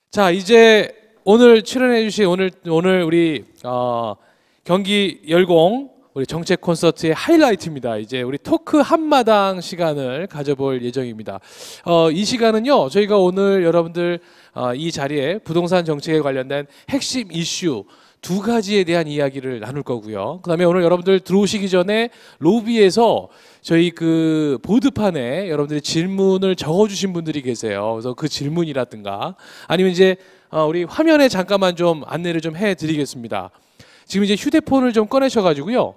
자, 이제 오늘 출연해 주신 오늘 우리 경기 열공 우리 정책 콘서트의 하이라이트입니다. 이제 우리 토크 한마당 시간을 가져볼 예정입니다. 이 시간은요, 저희가 오늘 여러분들 이 자리에 부동산 정책에 관련된 핵심 이슈 두 가지에 대한 이야기를 나눌 거고요. 그다음에 오늘 여러분들 들어오시기 전에 로비에서 저희 그 보드판에 여러분들이 질문을 적어주신 분들이 계세요. 그래서 그 질문이라든가 아니면 이제 우리 화면에 잠깐만 좀 안내를 좀 해드리겠습니다. 지금 이제 휴대폰을 좀 꺼내셔가지고요.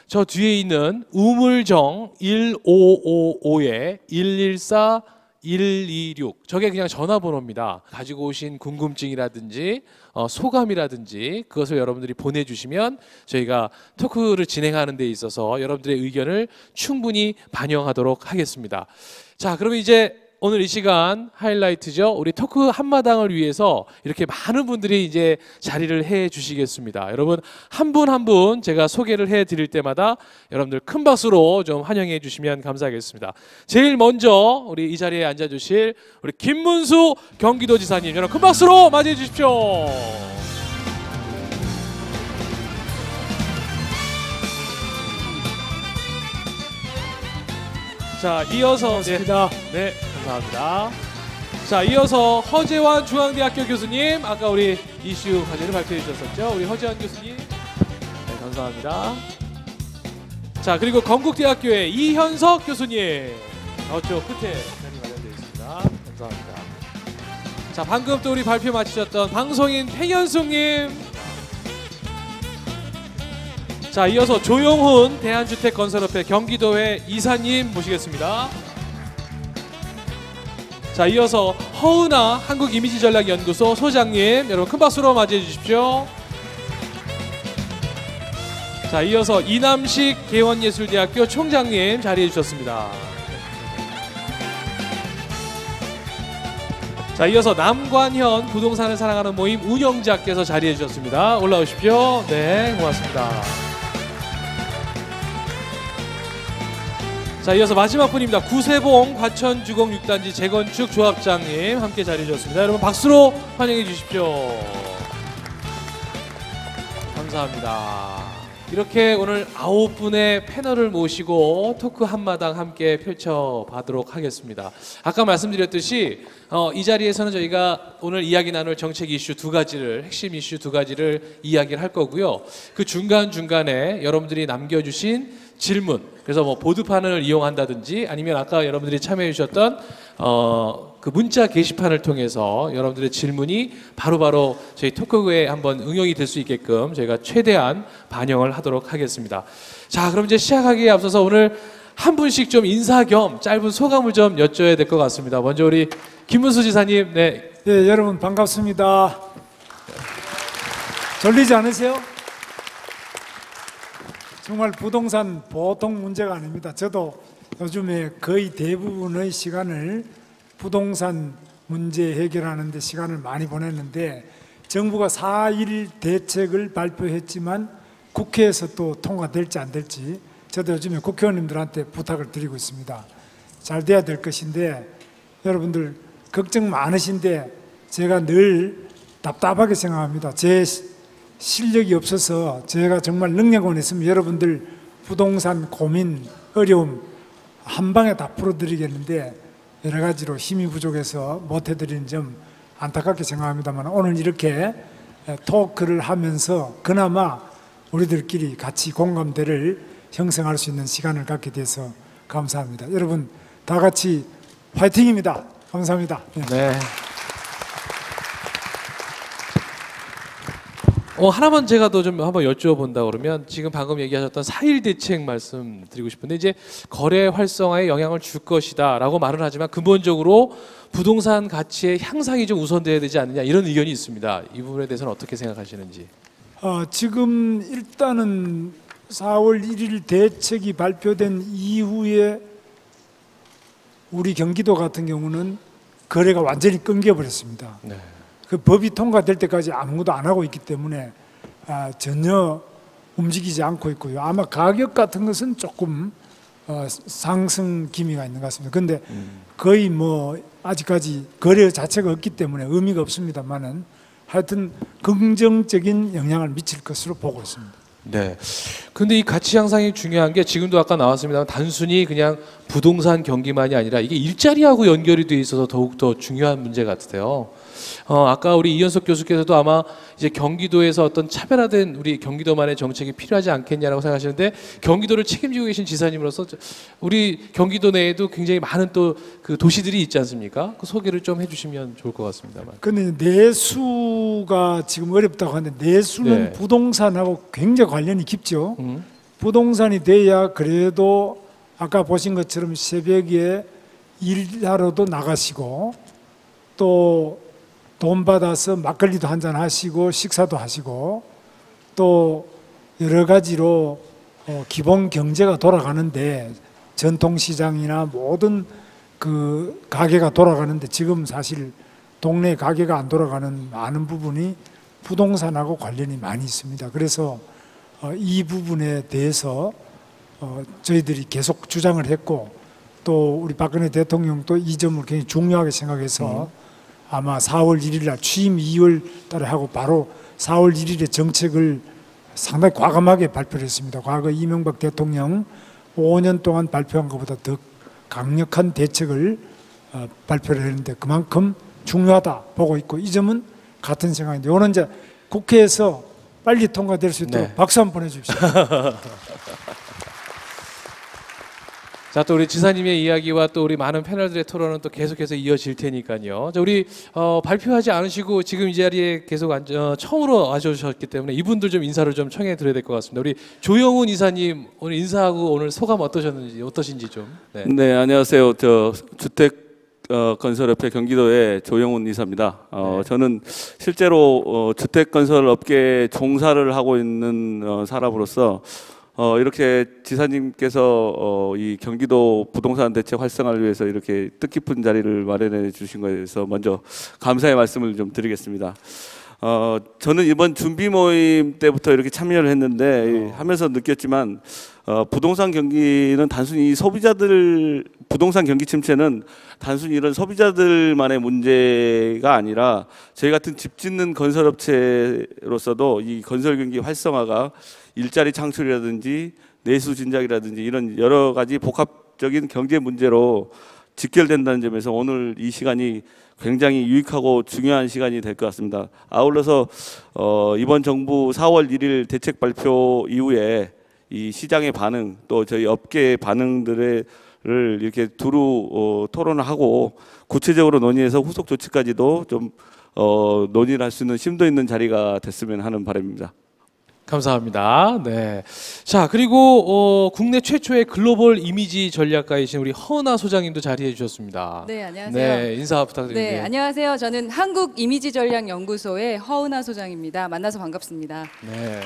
저 뒤에 있는 우물정 1555에 114 126 저게 그냥 전화번호입니다. 가지고 오신 궁금증이라든지 소감이라든지 그것을 여러분들이 보내주시면 저희가 토크를 진행하는 데 있어서 여러분들의 의견을 충분히 반영하도록 하겠습니다. 자, 그러면 이제 오늘 이 시간 하이라이트죠. 우리 토크 한마당을 위해서 이렇게 많은 분들이 이제 자리를 해 주시겠습니다. 여러분 한 분 한 분 제가 소개를 해 드릴 때마다 여러분들 큰 박수로 좀 환영해 주시면 감사하겠습니다. 제일 먼저 우리 이 자리에 앉아 주실 우리 김문수 경기도지사님 여러분 큰 박수로 맞이해 주십시오. 자, 이어서 반갑습니다. 네, 감사합니다. 자, 이어서 허재환 중앙대학교 교수님, 아까 우리 이슈 과제를 발표해 주셨었죠. 우리 허재환 교수님, 네, 감사합니다. 자, 그리고 건국대학교의 이현석 교수님, 저쪽 끝에 자리 마련되어 있습니다. 감사합니다. 자, 방금 또 우리 발표 마치셨던 방송인 팽현숙님. 자, 이어서 조용훈 대한주택건설협회 경기도회 이사님 모시겠습니다. 자, 이어서 허은아 한국이미지전략연구소 소장님 여러분 큰 박수로 맞이해 주십시오. 자, 이어서 이남식 개원예술대학교 총장님 자리해 주셨습니다. 자, 이어서 남관현 부동산을 사랑하는 모임 운영자께서 자리해 주셨습니다. 올라오십시오. 네, 고맙습니다. 자, 이어서 마지막 분입니다. 구세봉 과천주공 6단지 재건축 조합장님 함께 자리해 주셨습니다. 여러분 박수로 환영해 주십시오. 감사합니다. 이렇게 오늘 9분의 패널을 모시고 토크 한마당 함께 펼쳐보도록 하겠습니다. 아까 말씀드렸듯이 이 자리에서는 저희가 오늘 이야기 나눌 정책 이슈 두 가지를 핵심 이슈 두 가지를 이야기를 할 거고요. 그 중간중간에 여러분들이 남겨주신 질문, 그래서 뭐 보드판을 이용한다든지 아니면 아까 여러분들이 참여해 주셨던 그 문자 게시판을 통해서 여러분들의 질문이 바로바로 저희 토크에 한번 응용이 될 수 있게끔 저희가 최대한 반영을 하도록 하겠습니다. 자, 그럼 이제 시작하기에 앞서서 오늘 한 분씩 좀 인사 겸 짧은 소감을 좀 여쭤야 될 것 같습니다. 먼저 우리 김문수 지사님. 네. 네, 여러분 반갑습니다. 졸리지 않으세요? 정말 부동산 보통 문제가 아닙니다. 저도 요즘에 거의 대부분의 시간을 부동산 문제 해결하는 데 시간을 많이 보냈는데 정부가 4.1 대책을 발표했지만 국회에서 또 통과될지 안 될지 저도 요즘에 국회의원님들한테 부탁을 드리고 있습니다. 잘 돼야 될 것인데 여러분들 걱정 많으신데 제가 늘 답답하게 생각합니다. 제 실력이 없어서 제가 정말 능력만 있으면 여러분들 부동산 고민, 어려움 한 방에 다 풀어드리겠는데 여러 가지로 힘이 부족해서 못 해드리는 점 안타깝게 생각합니다만 오늘 이렇게 토크를 하면서 그나마 우리들끼리 같이 공감대를 형성할 수 있는 시간을 갖게 돼서 감사합니다. 여러분 다 같이 화이팅입니다. 감사합니다. 네. 하나만 제가 더 좀 한번 여쭤본다 그러면 지금 방금 얘기하셨던 4.1 대책 말씀드리고 싶은데 이제 거래 활성화에 영향을 줄 것이다 라고 말은 하지만 근본적으로 부동산 가치의 향상이 좀 우선돼야 되지 않느냐 이런 의견이 있습니다. 이 부분에 대해서는 어떻게 생각하시는지. 지금 일단은 4월 1일 대책이 발표된 이후에 우리 경기도 같은 경우는 거래가 완전히 끊겨버렸습니다. 네. 그 법이 통과될 때까지 아무것도 안 하고 있기 때문에 전혀 움직이지 않고 있고요. 아마 가격 같은 것은 조금 상승 기미가 있는 것 같습니다. 그런데 거의 뭐 아직까지 거래 자체가 없기 때문에 의미가 없습니다만은 하여튼 긍정적인 영향을 미칠 것으로 보고 있습니다. 네. 근데 이 가치 향상이 중요한 게 지금도 아까 나왔습니다만 단순히 그냥 부동산 경기만이 아니라 이게 일자리하고 연결이 돼 있어서 더욱더 중요한 문제 같으세요. 아까 우리 이현석 교수께서도 아마 이제 경기도에서 어떤 차별화된 우리 경기도만의 정책이 필요하지 않겠냐라고 생각하시는데 경기도를 책임지고 계신 지사님으로서 우리 경기도 내에도 굉장히 많은 또 그 도시들이 있지 않습니까? 그 소개를 좀 해주시면 좋을 것 같습니다만. 근데 내수가 지금 어렵다고 하는데 내수는 네. 부동산하고 굉장히 관련이 깊죠. 부동산이 돼야 그래도 아까 보신 것처럼 새벽에 일하러도 나가시고 또 돈 받아서 막걸리도 한잔 하시고 식사도 하시고 또 여러 가지로 기본 경제가 돌아가는데 전통시장이나 모든 그 가게가 돌아가는데 지금 사실 동네 가게가 안 돌아가는 많은 부분이 부동산하고 관련이 많이 있습니다. 그래서 이 부분에 대해서 저희들이 계속 주장을 했고 또 우리 박근혜 대통령도 이 점을 굉장히 중요하게 생각해서 아마 4월 1일 날 취임 2월 달에 하고 바로 4월 1일에 정책을 상당히 과감하게 발표를 했습니다. 과거 이명박 대통령 5년 동안 발표한 것보다 더 강력한 대책을 발표를 했는데 그만큼 중요하다 보고 있고 이 점은 같은 생각인데 오늘 이제 국회에서 빨리 통과될 수 있도록 네. 박수 한번 보내주십시오. 자, 또 우리 지사님의 이야기와 또 우리 많은 패널들의 토론은 또 계속해서 이어질 테니까요. 자, 우리 발표하지 않으시고 지금 이 자리에 계속 처음으로 와주셨기 때문에 이분들 좀 인사를 좀 청해 드려야 될 것 같습니다. 우리 조영훈 이사님 오늘 인사하고 오늘 소감 어떠신지 좀. 네, 네, 안녕하세요. 저 주택 건설협회 경기도의 조영훈 이사입니다. 네. 저는 실제로 주택 건설 업계에 종사를 하고 있는 사람으로서 이렇게 지사님께서 이 경기도 부동산 대책 활성화를 위해서 이렇게 뜻깊은 자리를 마련해 주신 것에 대해서 먼저 감사의 말씀을 좀 드리겠습니다. 저는 이번 준비 모임 때부터 이렇게 참여를 했는데 하면서 느꼈지만 부동산 경기는 단순히 부동산 경기 침체는 단순히 이런 소비자들만의 문제가 아니라 저희 같은 집 짓는 건설업체로서도 이 건설 경기 활성화가 일자리 창출이라든지 내수 진작이라든지 이런 여러 가지 복합적인 경제 문제로 직결된다는 점에서 오늘 이 시간이 굉장히 유익하고 중요한 시간이 될 것 같습니다. 아울러서 이번 정부 4월 1일 대책 발표 이후에 이 시장의 반응 또 저희 업계의 반응들을 이렇게 두루 토론을 하고 구체적으로 논의해서 후속 조치까지도 좀 논의를 할 수 있는 심도 있는 자리가 됐으면 하는 바람입니다. 감사합니다. 네. 자, 그리고 국내 최초의 글로벌 이미지 전략가이신 우리 허은하 소장님도 자리해 주셨습니다. 네, 안녕하세요. 네, 인사 부탁드립니다. 네, 안녕하세요. 저는 한국이미지전략연구소의 허은하 소장입니다. 만나서 반갑습니다. 네.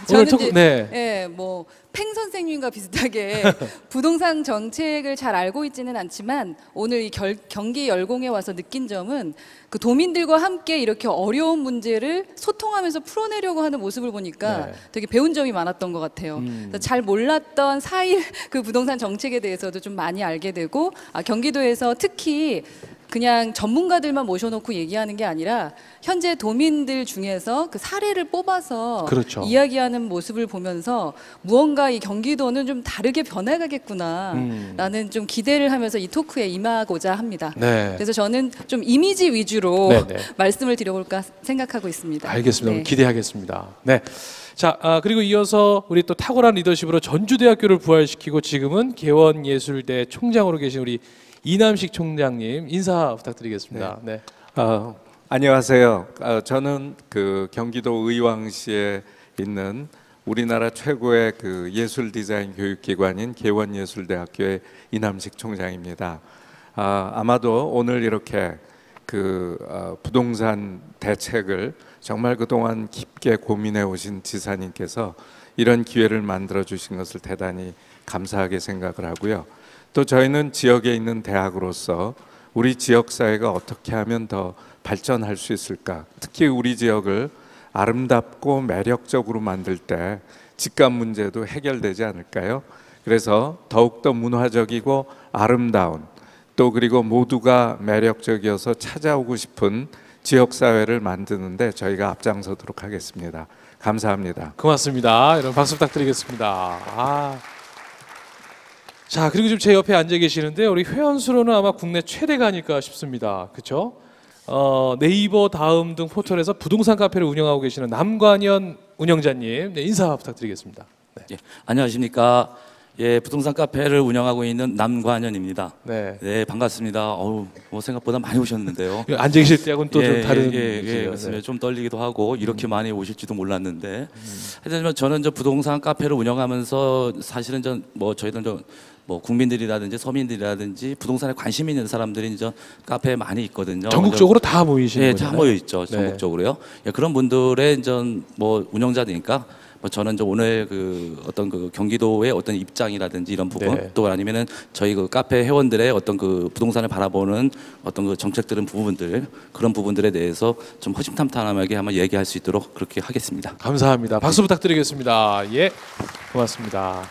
저는 오늘 이제, 네. 뭐 팽 선생님과 비슷하게 부동산 정책을 잘 알고 있지는 않지만 오늘 이 경기 열공에 와서 느낀 점은 그 도민들과 함께 이렇게 어려운 문제를 소통하면서 풀어내려고 하는 모습을 보니까 네. 되게 배운 점이 많았던 것 같아요. 그래서 잘 몰랐던 4.1 그 부동산 정책에 대해서도 좀 많이 알게 되고 경기도에서 특히 그냥 전문가들만 모셔놓고 얘기하는 게 아니라 현재 도민들 중에서 그 사례를 뽑아서 그렇죠. 이야기하는 모습을 보면서 무언가 이 경기도는 좀 다르게 변해가겠구나라는 좀 기대를 하면서 이 토크에 임하고자 합니다. 네. 그래서 저는 좀 이미지 위주로 네네. 말씀을 드려볼까 생각하고 있습니다. 알겠습니다. 네. 기대하겠습니다. 네. 자, 그리고 이어서 우리 또 탁월한 리더십으로 전주대학교를 부활시키고 지금은 개원예술대 총장으로 계신 우리 이남식 총장님 인사 부탁드리겠습니다. 네. 안녕하세요. 저는 그 경기도 의왕시에 있는 우리나라 최고의 그 예술 디자인 교육기관인 개원예술대학교의 이남식 총장입니다. 아마도 오늘 이렇게 그 부동산 대책을 정말 그동안 깊게 고민해 오신 지사님께서 이런 기회를 만들어 주신 것을 대단히 감사하게 생각을 하고요. 또 저희는 지역에 있는 대학으로서 우리 지역 사회가 어떻게 하면 더 발전할 수 있을까? 특히 우리 지역을 아름답고 매력적으로 만들 때 집값 문제도 해결되지 않을까요? 그래서 더욱더 문화적이고 아름다운 또 그리고 모두가 매력적이어서 찾아오고 싶은 지역사회를 만드는데 저희가 앞장서도록 하겠습니다. 감사합니다. 고맙습니다. 여러분 박수 부탁드리겠습니다. 자, 그리고 지금 제 옆에 앉아 계시는데 우리 회원수로는 아마 국내 최대가 아닐까 싶습니다. 그렇죠? 네이버 다음 등 포털에서 부동산 카페를 운영하고 계시는 남관현 운영자님, 네, 인사 부탁드리겠습니다. 네. 예, 안녕하십니까. 예, 부동산 카페를 운영하고 있는 남관현입니다. 네. 네, 반갑습니다. 어우, 뭐 생각보다 많이 오셨는데요. 앉아 계실 때하고는 또 좀 다른 예, 맞습니다. 좀 떨리기도 하고 이렇게 많이 오실지도 몰랐는데 하지만 저는 저 부동산 카페를 운영하면서 사실은 저희는 뭐 국민들이라든지 서민들이라든지 부동산에 관심 있는 사람들이 이제 카페에 많이 있거든요. 전국적으로 다 모이시는 예, 거잖아요. 다 모여 있죠. 네. 전국적으로요. 예, 그런 분들의 이제 뭐 운영자니까 뭐 저는 이제 오늘 그 어떤 그 경기도의 어떤 입장이라든지 이런 부분 네. 또 아니면은 저희 그 카페 회원들의 어떤 그 부동산을 바라보는 어떤 그 정책들은 부분들 그런 부분들에 대해서 좀 허심탄탄하게 한번 얘기할 수 있도록 그렇게 하겠습니다. 감사합니다. 박수 부탁드리겠습니다. 예, 고맙습니다.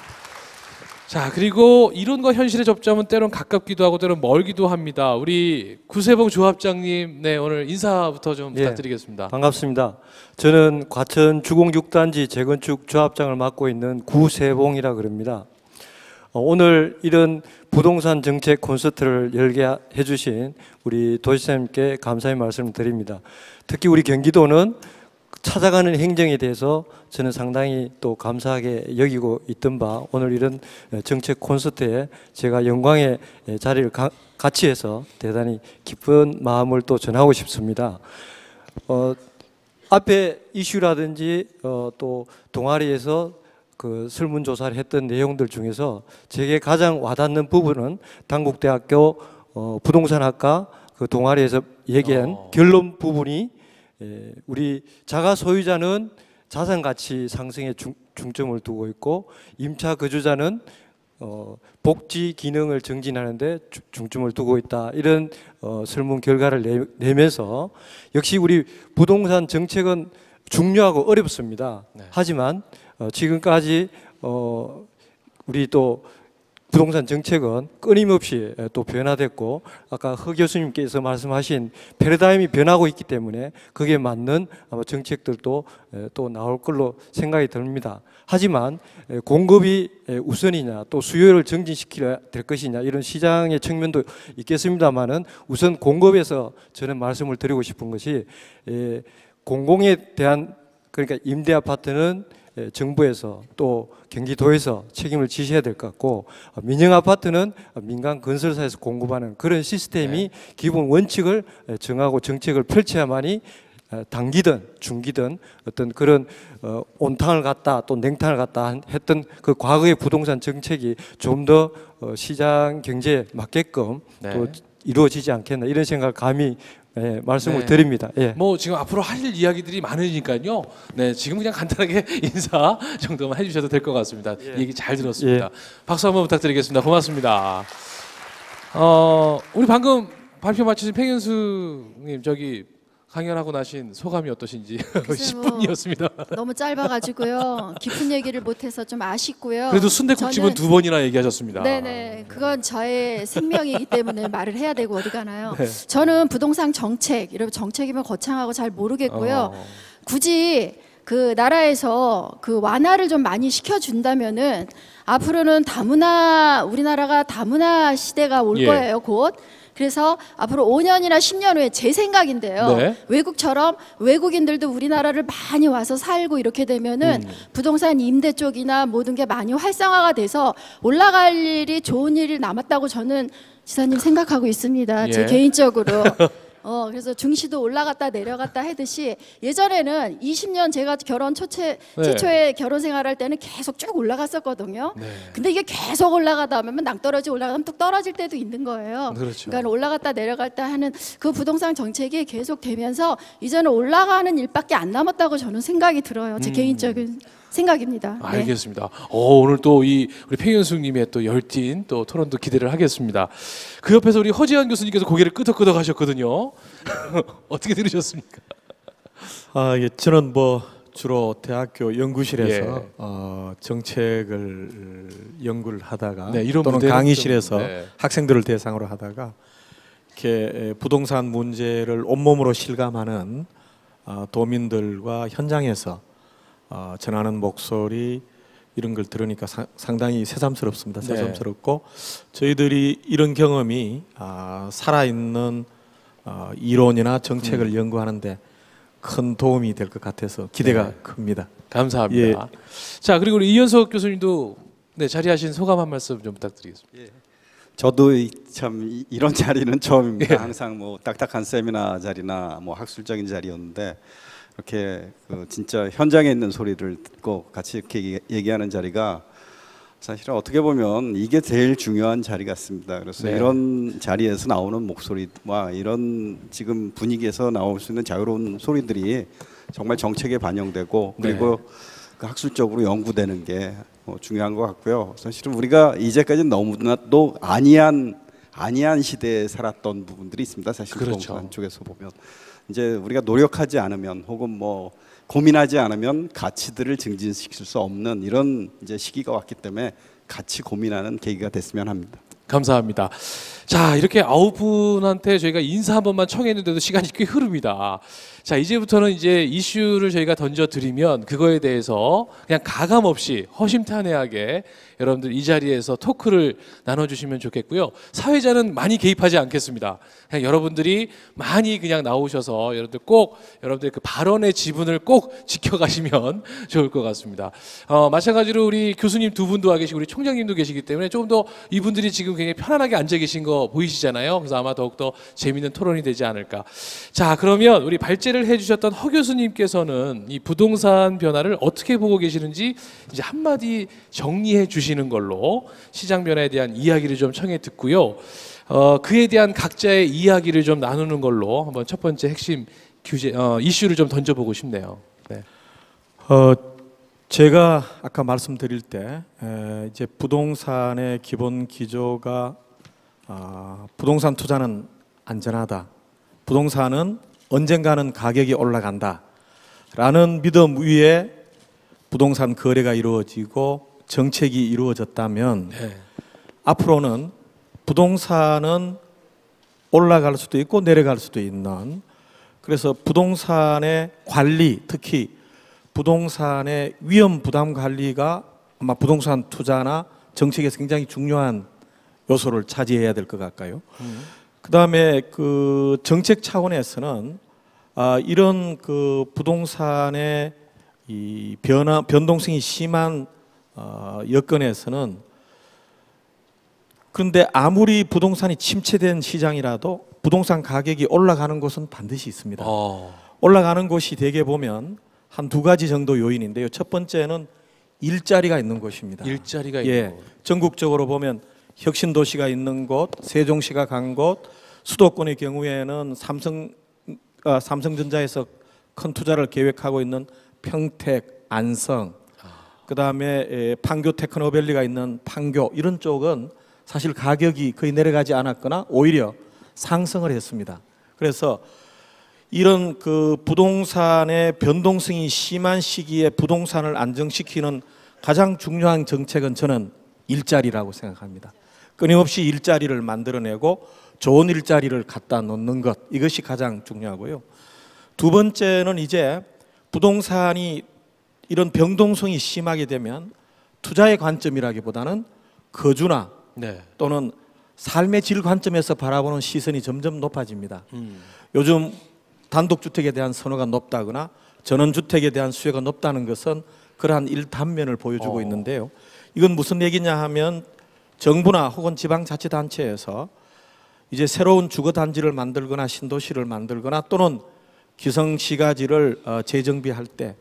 자, 그리고 이론과 현실의 접점은 때론 가깝기도 하고 때론 멀기도 합니다. 우리 구세봉 조합장님, 네, 오늘 인사부터 좀 부탁드리겠습니다. 반갑습니다. 저는 과천 주공 6단지 재건축 조합장을 맡고 있는 구세봉이라 그럽니다. 오늘 이런 부동산 정책 콘서트를 열게 해주신 우리 도지사님께 감사의 말씀을 드립니다. 특히 우리 경기도는 찾아가는 행정에 대해서 저는 상당히 또 감사하게 여기고 있던 바 오늘 이런 정책 콘서트에 제가 영광의 자리를 같이 해서 대단히 기쁜 마음을 또 전하고 싶습니다. 앞에 이슈라든지 또 동아리에서 그 설문조사를 했던 내용들 중에서 제게 가장 와닿는 부분은 단국대학교 부동산학과 그 동아리에서 얘기한 결론 부분이 우리 자가 소유자는 자산 가치 상승에 중점을 두고 있고 임차 거주자는 복지 기능을 증진하는데 중점을 두고 있다. 이런 설문 결과를 내면서 역시 우리 부동산 정책은 중요하고 어렵습니다. 네. 하지만 지금까지 우리 또 부동산 정책은 끊임없이 또 변화됐고 아까 허 교수님께서 말씀하신 패러다임이 변하고 있기 때문에 거기에 맞는 아마 정책들도 또 나올 걸로 생각이 듭니다. 하지만 공급이 우선이냐 또 수요를 증진시켜야 될 것이냐 이런 시장의 측면도 있겠습니다만은 우선 공급에서 저는 말씀을 드리고 싶은 것이 공공에 대한 그러니까 임대 아파트는 정부에서 또 경기도에서 책임을 지셔야 될 것 같고 민영 아파트는 민간 건설사에서 공급하는 그런 시스템이 기본 원칙을 정하고 정책을 펼쳐야만이 단기든 중기든 어떤 그런 온탕을 갖다 또 냉탕을 갖다 했던 그 과거의 부동산 정책이 좀 더 시장 경제에 맞게끔 또 이루어지지 않겠나 이런 생각을 감히 말씀을 드립니다. 예. 뭐 지금 앞으로 하실 이야기들이 많으니까요. 네, 지금 그냥 간단하게 인사 정도만 해주셔도 될 것 같습니다. 얘기 잘 들었습니다. 박수 한번 부탁드리겠습니다. 고맙습니다. 우리 방금 발표 마치신 팽현수님 저기 강연하고 나신 소감이 어떠신지 10분이었습니다. 너무 짧아가지고요. 깊은 얘기를 못해서 좀 아쉽고요. 그래도 순댓국집은 2번이나 얘기하셨습니다. 네네, 그건 저의 생명이기 때문에 말을 해야 되고 어디 가나요? 네. 저는 부동산 정책, 이런 정책이면 거창하고 잘 모르겠고요. 굳이 그 나라에서 그 완화를 좀 많이 시켜준다면은 앞으로는 다문화 우리나라가 다문화 시대가 올 거예요, 곧. 그래서 앞으로 5년이나 10년 후에 제 생각인데요. 외국처럼 외국인들도 우리나라를 많이 와서 살고 이렇게 되면은 부동산 임대 쪽이나 모든 게 많이 활성화가 돼서 올라갈 일이 좋은 일이 남았다고 저는 지사님 생각하고 있습니다. 제 개인적으로. 그래서 중시도 올라갔다 내려갔다 하듯이 예전에는 20년 제가 결혼 최초에 결혼 생활할 때는 계속 쭉 올라갔었거든요. 근데 이게 계속 올라가다 보면 낭떠러지 올라가면 뚝 떨어질 때도 있는 거예요. 그러니까 올라갔다 내려갔다 하는 그 부동산 정책이 계속 되면서 이제는 올라가는 일밖에 안 남았다고 저는 생각이 들어요. 제 개인적인 생각입니다. 알겠습니다. 오늘 또 우리 팽현숙님의 또 열띤 또 토론도 기대를 하겠습니다. 그 옆에서 우리 허지한 교수님께서 고개를 끄덕끄덕 하셨거든요. 어떻게 들으셨습니까? 저는 뭐 주로 대학교 연구실에서 예. 정책을 연구를 하다가 네, 이런 또는 무대는 강의실에서 좀, 네. 학생들을 대상으로 하다가 이렇게 부동산 문제를 온몸으로 실감하는 도민들과 현장에서 전하는 목소리 이런 걸 들으니까 상당히 새삼스럽습니다. 새삼스럽고 저희들이 이런 경험이 살아있는 이론이나 정책을 연구하는데 큰 도움이 될 것 같아서 기대가 큽니다. 감사합니다. 자, 그리고 우리 이현석 교수님도 네, 자리하신 소감 한 말씀 좀 부탁드리겠습니다. 저도 참 이런 자리는 처음입니다. 항상 뭐 딱딱한 세미나 자리나 뭐 학술적인 자리였는데 이렇게 진짜 현장에 있는 소리를 듣고 같이 이렇게 얘기하는 자리가 사실은 어떻게 보면 이게 제일 중요한 자리 같습니다. 그래서 네. 이런 자리에서 나오는 목소리와 이런 지금 분위기에서 나올 수 있는 자유로운 소리들이 정말 정책에 반영되고 그리고 그 학술적으로 연구되는 게 중요한 것 같고요. 사실은 우리가 이제까지 너무나도 아니한 시대에 살았던 부분들이 있습니다. 사실 그렇죠. 부동산 쪽에서 보면 이제 우리가 노력하지 않으면 혹은 뭐 고민하지 않으면 가치들을 증진시킬 수 없는 이런 이제 시기가 왔기 때문에 같이 고민하는 계기가 됐으면 합니다. 감사합니다. 자, 이렇게 9분한테 저희가 인사 한 번만 청했는데도 시간이 꽤 흐릅니다. 자, 이제부터는 이제 이슈를 저희가 던져드리면 그거에 대해서 그냥 가감 없이 허심탄회하게 여러분들 이 자리에서 토크를 나눠주시면 좋겠고요. 사회자는 많이 개입하지 않겠습니다. 그냥 여러분들이 많이 그냥 나오셔서 여러분들 그 발언의 지분을 꼭 지켜가시면 좋을 것 같습니다. 마찬가지로 우리 교수님 두 분도 와 계시고 우리 총장님도 계시기 때문에 조금 더 이분들이 지금 굉장히 편안하게 앉아 계신 거 보이시잖아요. 그래서 아마 더욱더 재미있는 토론이 되지 않을까. 자, 그러면 우리 발제를 해주셨던 허 교수님께서는 이 부동산 변화를 어떻게 보고 계시는지 이제 한마디 정리해 주시는 걸로 시장 변화에 대한 이야기를 좀 청해 듣고요. 그에 대한 각자의 이야기를 좀 나누는 걸로 한번 첫 번째 핵심 이슈를 좀 던져보고 싶네요. 네. 제가 아까 말씀드릴 때 이제 부동산의 기본 기조가 부동산 투자는 안전하다. 부동산은 언젠가는 가격이 올라간다. 라는 믿음 위에 부동산 거래가 이루어지고 정책이 이루어졌다면 앞으로는 부동산은 올라갈 수도 있고 내려갈 수도 있는 그래서 부동산의 관리 특히 부동산의 위험 부담 관리가 아마 부동산 투자나 정책에서 굉장히 중요한 요소를 차지해야 될 것 같아요. 그다음에 그 정책 차원에서는 이런 그 부동산의 이 변동성이 심한 여건에서는 그런데 아무리 부동산이 침체된 시장이라도 부동산 가격이 올라가는 곳은 반드시 있습니다. 올라가는 곳이 대개 보면 한 두 가지 정도 요인인데요. 첫 번째는 일자리가 있는 곳입니다. 일자리가 있는 곳. 전국적으로 보면 혁신도시가 있는 곳, 세종시가 간 곳, 수도권의 경우에는 삼성전자에서 큰 투자를 계획하고 있는 평택, 안성, 그다음에 판교 테크노밸리가 있는 판교 이런 쪽은 사실 가격이 거의 내려가지 않았거나 오히려 상승을 했습니다. 그래서 이런 그 부동산의 변동성이 심한 시기에 부동산을 안정시키는 가장 중요한 정책은 저는 일자리라고 생각합니다. 끊임없이 일자리를 만들어내고 좋은 일자리를 갖다 놓는 것 이것이 가장 중요하고요. 두 번째는 이제 부동산이 이런 변동성이 심하게 되면 투자의 관점이라기보다는 거주나 또는 삶의 질 관점에서 바라보는 시선이 점점 높아집니다. 요즘 단독주택에 대한 선호가 높다거나 전원주택에 대한 수요가 높다는 것은 그러한 일단면을 보여주고 있는데요. 이건 무슨 얘기냐 하면 정부나 혹은 지방자치단체에서 이제 새로운 주거단지를 만들거나 신도시를 만들거나 또는 기성시가지를 재정비할 때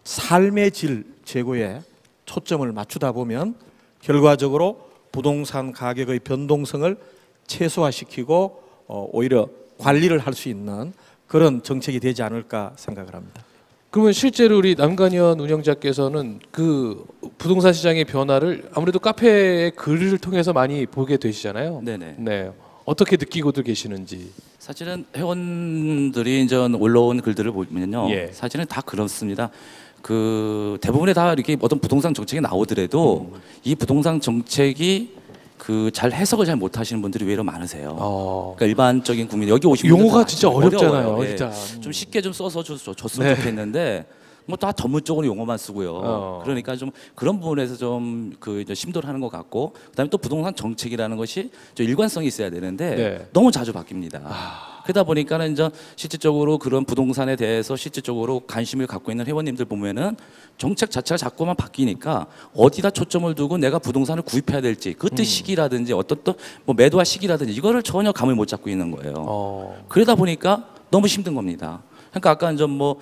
삶의 질 제고에 초점을 맞추다 보면 결과적으로 부동산 가격의 변동성을 최소화시키고 오히려 관리를 할 수 있는 그런 정책이 되지 않을까 생각을 합니다. 그러면 실제로 우리 남관현 운영자께서는 그 부동산 시장의 변화를 아무래도 카페의 글을 통해서 많이 보게 되시잖아요. 네네. 네. 어떻게 느끼고들 계시는지. 사실은 회원들이 이제 올라온 글들을 보면요, 예. 사실은 다 그렇습니다. 그 대부분의 다 이렇게 어떤 부동산 정책이 나오더라도 이 부동산 정책이 그 잘 해석을 잘 못하시는 분들이 의외로 많으세요. 그러니까 일반적인 국민 여기 오신 분들 용어가 다 진짜 어려워요. 어렵잖아요. 예. 진짜. 좀 쉽게 좀 써서 줬으면 좋겠는데 뭐 다 전문적으로 용어만 쓰고요. 그러니까 좀 그런 부분에서 좀 그 심도를 하는 것 같고, 그다음에 또 부동산 정책이라는 것이 좀 일관성이 있어야 되는데 너무 자주 바뀝니다. 그러다 보니까는 이제 실질적으로 그런 부동산에 대해서 실질적으로 관심을 갖고 있는 회원님들 보면은 정책 자체가 자꾸만 바뀌니까 어디다 초점을 두고 내가 부동산을 구입해야 될지 그때 시기라든지 어떤 또 뭐 매도할 시기라든지 이거를 전혀 감을 못 잡고 있는 거예요. 그러다 보니까 너무 힘든 겁니다. 그러니까 아까 이제 뭐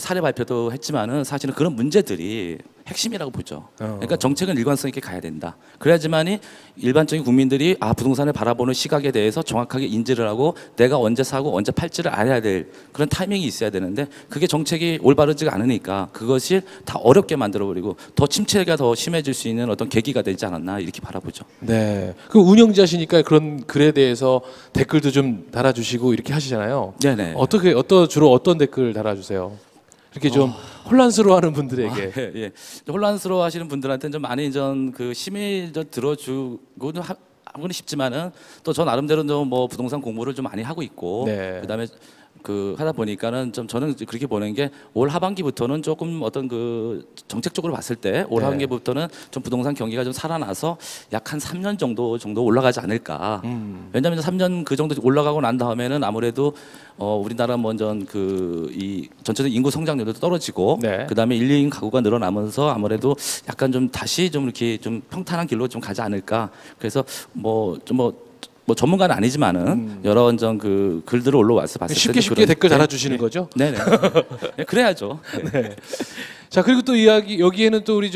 사례 발표도 했지만은 사실은 그런 문제들이 핵심이라고 보죠. 그러니까 정책은 일관성 있게 가야 된다. 그래야지만이 일반적인 국민들이 부동산을 바라보는 시각에 대해서 정확하게 인지를 하고 내가 언제 사고 언제 팔지를 알아야 될 그런 타이밍이 있어야 되는데 그게 정책이 올바르지가 않으니까 그것이 다 어렵게 만들어버리고 더 침체가 더 심해질 수 있는 어떤 계기가 되지 않았나 이렇게 바라보죠. 네. 그 운영자시니까 그런 글에 대해서 댓글도 좀 달아주시고 이렇게 하시잖아요. 네네. 주로 어떤 댓글 달아주세요? 이렇게 좀 혼란스러워하는 분들에게. 예. 혼란스러워하시는 분들한테는 좀 많이 그 심의 좀 들어주고는 하고는 싶지만은 또 저 나름대로 뭐 부동산 공부를 좀 많이 하고 있고 그다음에 하다 보니까는 좀 저는 그렇게 보는 게 올 하반기부터는 조금 어떤 그 정책적으로 봤을 때 올 하반기부터는 좀 부동산 경기가 좀 살아나서 약 한 3년 정도 올라가지 않을까. 왜냐하면 3년 그 정도 올라가고 난 다음에는 아무래도 우리나라 먼저 이 전체적인 인구 성장률도 떨어지고 그다음에 1, 2인 가구가 늘어나면서 아무래도 약간 좀 다시 좀 이렇게 좀 평탄한 길로 좀 가지 않을까. 그래서 뭐 전문가는 아니지만은 여러 그 글들을 올라와서 봤을 때 쉽게 댓글 달아주시는 거죠? 네네. 그래야죠. 네. 자, 그리고 또 여기에는 또 우리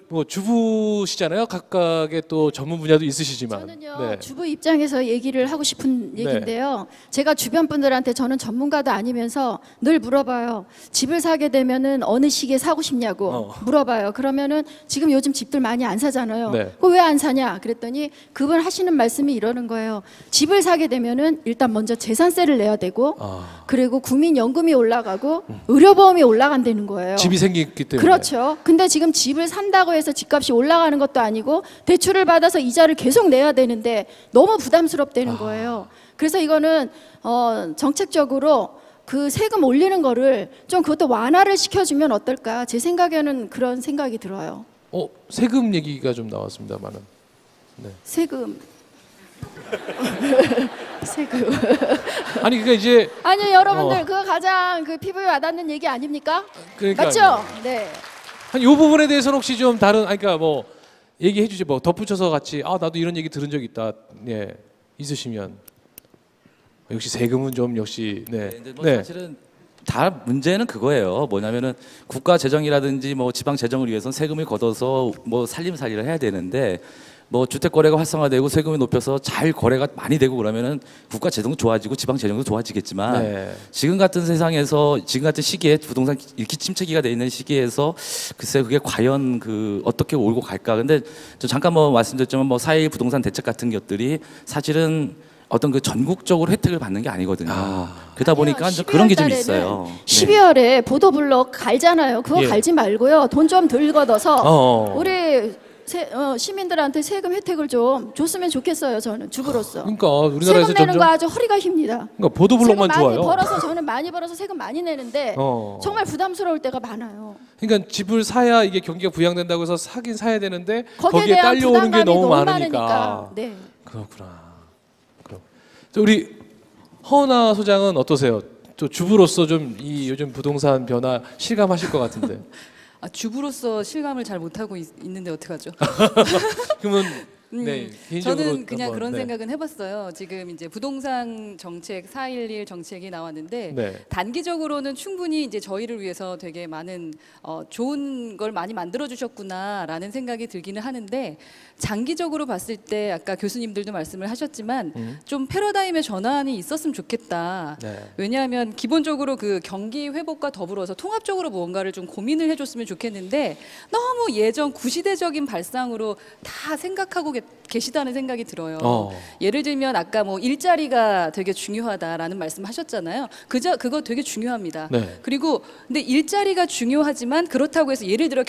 뭐 주부시잖아요. 각각의 또 전문 분야도 있으시지만. 저는요 주부 입장에서 얘기를 하고 싶은 얘기인데요. 제가 주변 분들한테 저는 전문가도 아니면서 늘 물어봐요. 집을 사게 되면은 어느 시기에 사고 싶냐고 물어봐요. 그러면은 지금 요즘 집들 많이 안 사잖아요. 그거 왜 안 사냐? 그랬더니 그분 하시는 말씀이 이러는 거예요. 집을 사게 되면은 일단 먼저 재산세를 내야 되고 그리고 국민연금이 올라가고 의료보험이 올라간다는 거예요. 집이 생기기 때문에. 그렇죠. 근데 지금 집을 산다고 해서 집값이 올라가는 것도 아니고 대출을 받아서 이자를 계속 내야 되는데 너무 부담스럽다는 거예요. 그래서 이거는 정책적으로 그 세금 올리는 거를 좀 그것도 완화를 시켜주면 어떨까? 제 생각에는 그런 생각이 들어요. 세금 얘기가 좀 나왔습니다만은. 네. 세금. 세금. 아니 그러니까 이제 아니 여러분들 그거 가장 그 피부에 와닿는 얘기 아닙니까? 그러니까요. 맞죠? 네. 이 부분에 대해서는 혹시 좀 다른 그러니까 뭐 얘기해 주지 뭐 덧붙여서 같이 나도 이런 얘기 들은 적 있다. 네. 있으시면 역시 세금은 좀 역시 사실은 다 문제는 그거예요. 뭐냐면은 국가 재정이라든지 뭐 지방 재정을 위해서는 세금을 걷어서 뭐 살림살이를 해야 되는데 뭐 주택 거래가 활성화되고 세금이 높여서 잘 거래가 많이 되고 그러면은 국가 재정도 좋아지고 지방 재정도 좋아지겠지만 지금 같은 세상에서 지금 같은 시기에 부동산 이렇게 침체기가 돼 있는 시기에서 글쎄 그게 과연 어떻게 올고 갈까. 근데 저 잠깐 뭐 말씀드렸지만 뭐 4.1 부동산 대책 같은 것들이 사실은 어떤 전국적으로 혜택을 받는 게 아니거든요. 그러다 보니까 그런 게 좀 있어요. 12월에 보도블록 갈잖아요. 그거 갈지 말고요. 돈 좀 덜 걷어서 우리 시민들한테 세금 혜택을 좀 줬으면 좋겠어요. 저는 주부로서. 그러니까 우리나라에서 세금 내는 거 아주 허리가 힙니다. 그러니까 보도블록만 세금 좋아요. 저는 많이 벌어서 세금 많이 내는데 정말 부담스러울 때가 많아요. 그러니까 집을 사야 이게 경기가 부양된다고 해서 사긴 사야 되는데 거기에 딸려오는 게 너무 많으니까. 많으니까. 네. 그렇구나. 우리 허은하 소장은 어떠세요? 또 주부로서 좀 이 요즘 부동산 변화 실감하실 것 같은데. 주부로서 실감을 잘 못하고 있는데 어떡하죠? 그러면 개인적으로 저는 그냥 한번, 그런 생각은 해봤어요. 지금 이제 부동산 정책 4.11 정책이 나왔는데 단기적으로는 충분히 이제 저희를 위해서 되게 많은 좋은 걸 많이 만들어 주셨구나라는 생각이 들기는 하는데 장기적으로 봤을 때 아까 교수님들도 말씀을 하셨지만 좀 패러다임의 전환이 있었으면 좋겠다. 왜냐하면 기본적으로 그 경기 회복과 더불어서 통합적으로 무언가를 좀 고민을 해줬으면 좋겠는데 너무 예전 구시대적인 발상으로 다 생각하고 계시다는 생각이 들어요. 예를 들면 아까 뭐 일자리가 되게 중요하다라는 말씀하셨잖아요. 그거 되게 중요합니다. 네. 그리고 근데 일자리가 중요하지만 그렇다고 해서 예를 들어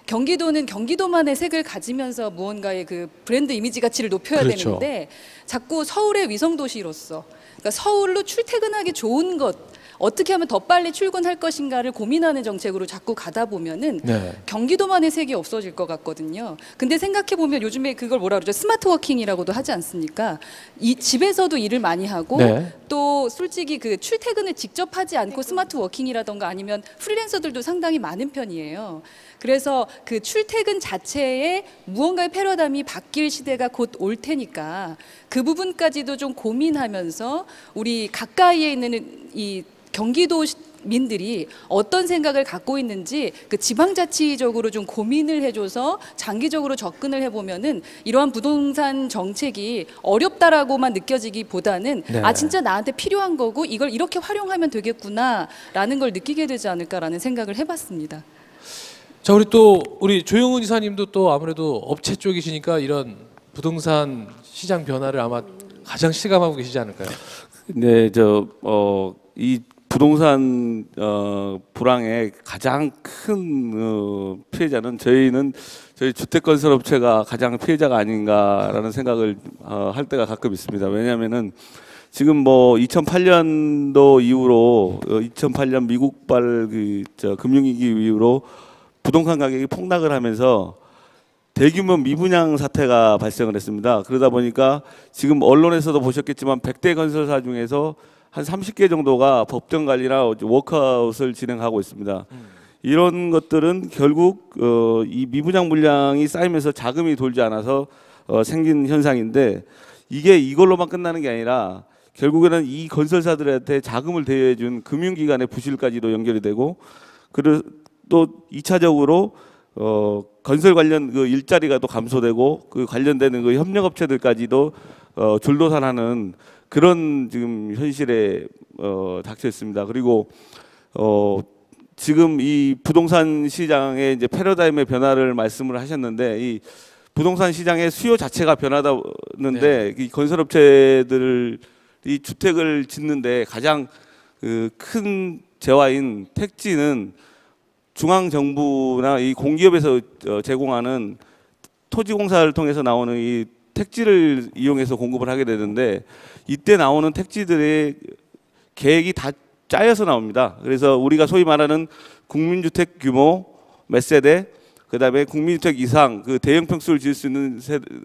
경기도는 경기도만의 색을 가지면서 무언가의 그 브랜드 이미지 가치를 높여야 그렇죠. 되는데 자꾸 서울의 위성 도시로서 그러니까 서울로 출퇴근하기 좋은 것 어떻게 하면 더 빨리 출근할 것인가를 고민하는 정책으로 자꾸 가다 보면은 네. 경기도만의 색이 없어질 것 같거든요. 근데 생각해 보면 요즘에 그걸 뭐라 그러죠? 스마트 워킹이라고도 하지 않습니까? 이 집에서도 일을 많이 하고 네. 또 솔직히 그 출퇴근을 직접 하지 않고 스마트 워킹이라던가 아니면 프리랜서들도 상당히 많은 편이에요. 그래서 그 출퇴근 자체에 무언가의 패러다임이 바뀔 시대가 곧 올 테니까 그 부분까지도 좀 고민하면서 우리 가까이에 있는 이 경기도민들이 어떤 생각을 갖고 있는지 그 지방자치적으로 좀 고민을 해줘서 장기적으로 접근을 해보면은 이러한 부동산 정책이 어렵다라고만 느껴지기보다는 네. 아 진짜 나한테 필요한 거고 이걸 이렇게 활용하면 되겠구나라는 걸 느끼게 되지 않을까라는 생각을 해봤습니다. 자, 우리 조영훈 이사님도 또 아무래도 업체 쪽이시니까 이런 부동산 시장 변화를 아마 가장 실감하고 계시지 않을까요? 네, 이 부동산 불황의 가장 큰 피해자는 저희 주택건설업체가 가장 피해자가 아닌가라는 생각을 할 때가 가끔 있습니다. 왜냐하면은 지금 뭐 2008년도 이후로 2008년 미국발 금융위기 이후로 부동산 가격이 폭락을 하면서 대규모 미분양 사태가 발생을 했습니다. 그러다 보니까 지금 언론에서도 보셨겠지만 100대 건설사 중에서 한 30개 정도가 법정 관리나 워크아웃을 진행하고 있습니다. 이런 것들은 결국 이 미분양 물량이 쌓이면서 자금이 돌지 않아서 생긴 현상인데 이게 이걸로만 끝나는 게 아니라 결국에는 이 건설사들한테 자금을 대여해준 금융기관의 부실까지도 연결이 되고 그리고 또 2차적으로 건설 관련 그 일자리가 또 감소되고 그 관련되는 그 협력업체들까지도 줄도산하는 그런 지금 현실에 닥쳐 있습니다. 그리고 지금 이 부동산 시장의 이제 패러다임의 변화를 말씀을 하셨는데 이 부동산 시장의 수요 자체가 변하다는데 이 건설업체들이 주택을 짓는데 가장 그 큰 재화인 택지는 중앙 정부나 이 공기업에서 제공하는 토지공사를 통해서 나오는 이 택지를 이용해서 공급을 하게 되는데 이때 나오는 택지들의 계획이 다 짜여서 나옵니다. 그래서 우리가 소위 말하는 국민주택 규모 몇 세대, 그다음에 국민주택 이상 그 대형 평수를 지을 수 있는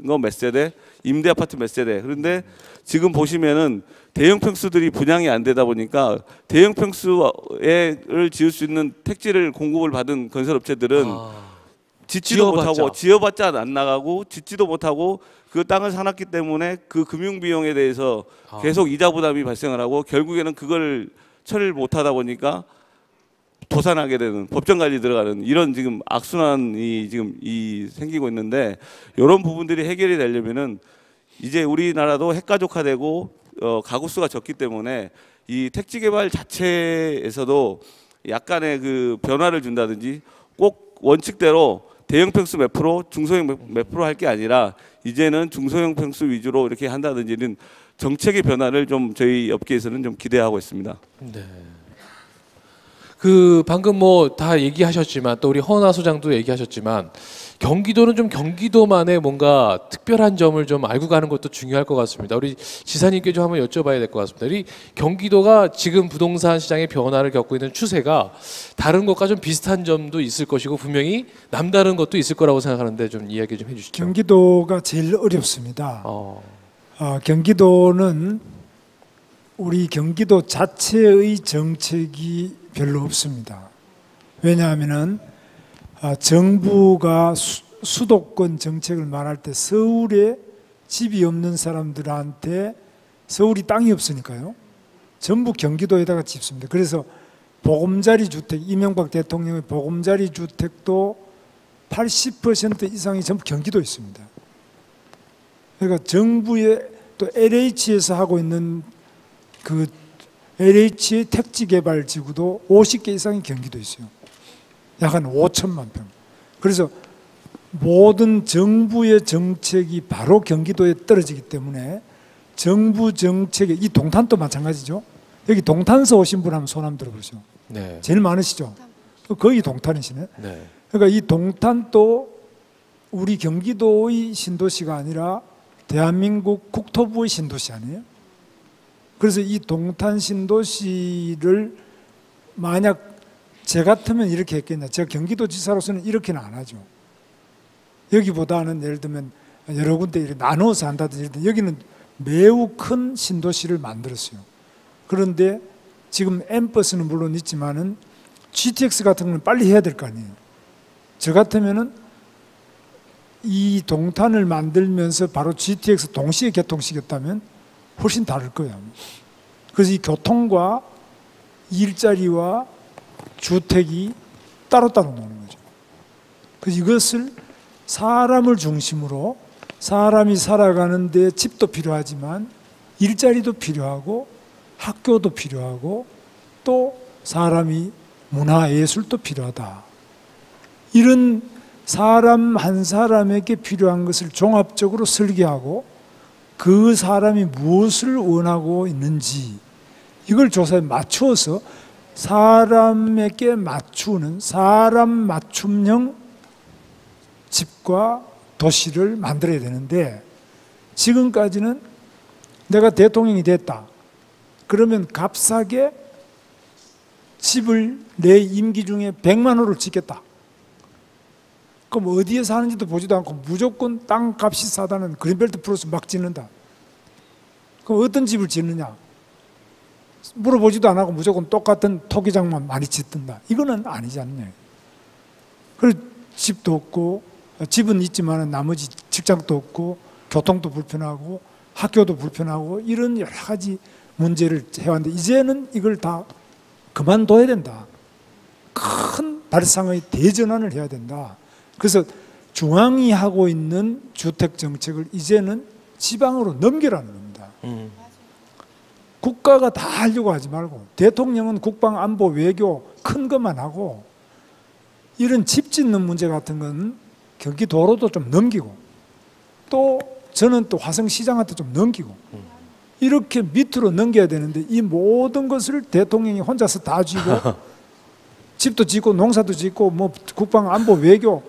거 몇 세대, 임대 아파트 몇 세대. 그런데 지금 보시면은 대형 평수들이 분양이 안 되다 보니까 대형 평수를 지을 수 있는 택지를 공급을 받은 건설업체들은 짓지도 못하고 지어봤자 안 나가고 짓지도 못하고 그 땅을 사놨기 때문에 그 금융 비용에 대해서 계속 이자 부담이 발생을 하고 결국에는 그걸 처리를 못하다 보니까 도산하게 되는 법정 관리 들어가는 이런 지금 악순환이 지금 생기고 있는데 이런 부분들이 해결이 되려면은 이제 우리나라도 핵가족화되고 가구 수가 적기 때문에 이 택지 개발 자체에서도 약간의 그 변화를 준다든지 꼭 원칙대로 대형 평수 몇 프로, 중소형 몇 프로 할 게 아니라 이제는 중소형 평수 위주로 이렇게 한다든지는 정책의 변화를 좀 저희 업계에서는 좀 기대하고 있습니다. 네. 그 방금 뭐 다 얘기하셨지만 또 우리 허은하 소장도 얘기하셨지만 경기도는 좀 경기도만의 뭔가 특별한 점을 좀 알고 가는 것도 중요할 것 같습니다. 우리 지사님께 좀 한번 여쭤봐야 될 것 같습니다. 우리 경기도가 지금 부동산 시장의 변화를 겪고 있는 추세가 다른 것과 좀 비슷한 점도 있을 것이고 분명히 남다른 것도 있을 거라고 생각하는데 좀 이야기 좀 해주시죠. 경기도가 제일 어렵습니다. 경기도는 우리 경기도 자체의 정책이 별로 없습니다. 왜냐하면은 정부가 수도권 정책을 말할 때 서울에 집이 없는 사람들한테 서울이 땅이 없으니까요. 전부 경기도에다가 짓습니다. 그래서 보금자리 주택, 이명박 대통령의 보금자리 주택도 80% 이상이 전부 경기도에 있습니다. 그러니까 정부의 또 LH에서 하고 있는 그 LH의 택지 개발 지구도 50개 이상이 경기도에 있어요. 약 한 5천만 평. 그래서 모든 정부의 정책이 바로 경기도에 떨어지기 때문에 정부 정책의 이 동탄도 마찬가지죠. 여기 동탄서 오신 분 한번 손 한번 들어보시죠. 네. 제일 많으시죠. 거의 동탄이시네. 네. 그러니까 이 동탄도 우리 경기도의 신도시가 아니라 대한민국 국토부의 신도시 아니에요? 그래서 이 동탄 신도시를 만약 제 같으면 이렇게 했겠냐. 제가 경기도지사로서는 이렇게는 안 하죠. 여기보다는 예를 들면 여러 군데 이렇게 나눠서 한다든지 여기는 매우 큰 신도시를 만들었어요. 그런데 지금 M버스는 물론 있지만은 GTX 같은 건 빨리 해야 될 거 아니에요. 저 같으면은 이 동탄을 만들면서 바로 GTX 동시에 개통시켰다면 훨씬 다를 거예요. 그래서 이 교통과 일자리와 주택이 따로따로 노는 거죠. 그래서 이것을 사람을 중심으로 사람이 살아가는데 집도 필요하지만 일자리도 필요하고 학교도 필요하고 또 사람이 문화예술도 필요하다. 이런 사람 한 사람에게 필요한 것을 종합적으로 설계하고 그 사람이 무엇을 원하고 있는지 이걸 조사에 맞추어서 사람에게 맞추는 사람 맞춤형 집과 도시를 만들어야 되는데 지금까지는 내가 대통령이 됐다. 그러면 값싸게 집을 내 임기 중에 100만 호를 짓겠다. 그럼 어디에 사는지도 보지도 않고 무조건 땅값이 싸다는 그린벨트 플러스 막 짓는다. 그럼 어떤 집을 짓느냐? 물어보지도 안 하고 무조건 똑같은 토기장만 많이 짓든다. 이거는 아니지 않나요? 그리고 집도 없고 집은 있지만 나머지 직장도 없고 교통도 불편하고 학교도 불편하고 이런 여러 가지 문제를 해왔는데 이제는 이걸 다 그만둬야 된다. 큰 발상의 대전환을 해야 된다. 그래서 중앙이 하고 있는 주택 정책을 이제는 지방으로 넘기라는 겁니다. 국가가 다 하려고 하지 말고 대통령은 국방, 안보, 외교 큰 것만 하고 이런 집 짓는 문제 같은 건 경기도로도 좀 넘기고 또 저는 또 화성시장한테 좀 넘기고 이렇게 밑으로 넘겨야 되는데 이 모든 것을 대통령이 혼자서 다 쥐고 집도 짓고 농사도 짓고 뭐 국방, 안보, 외교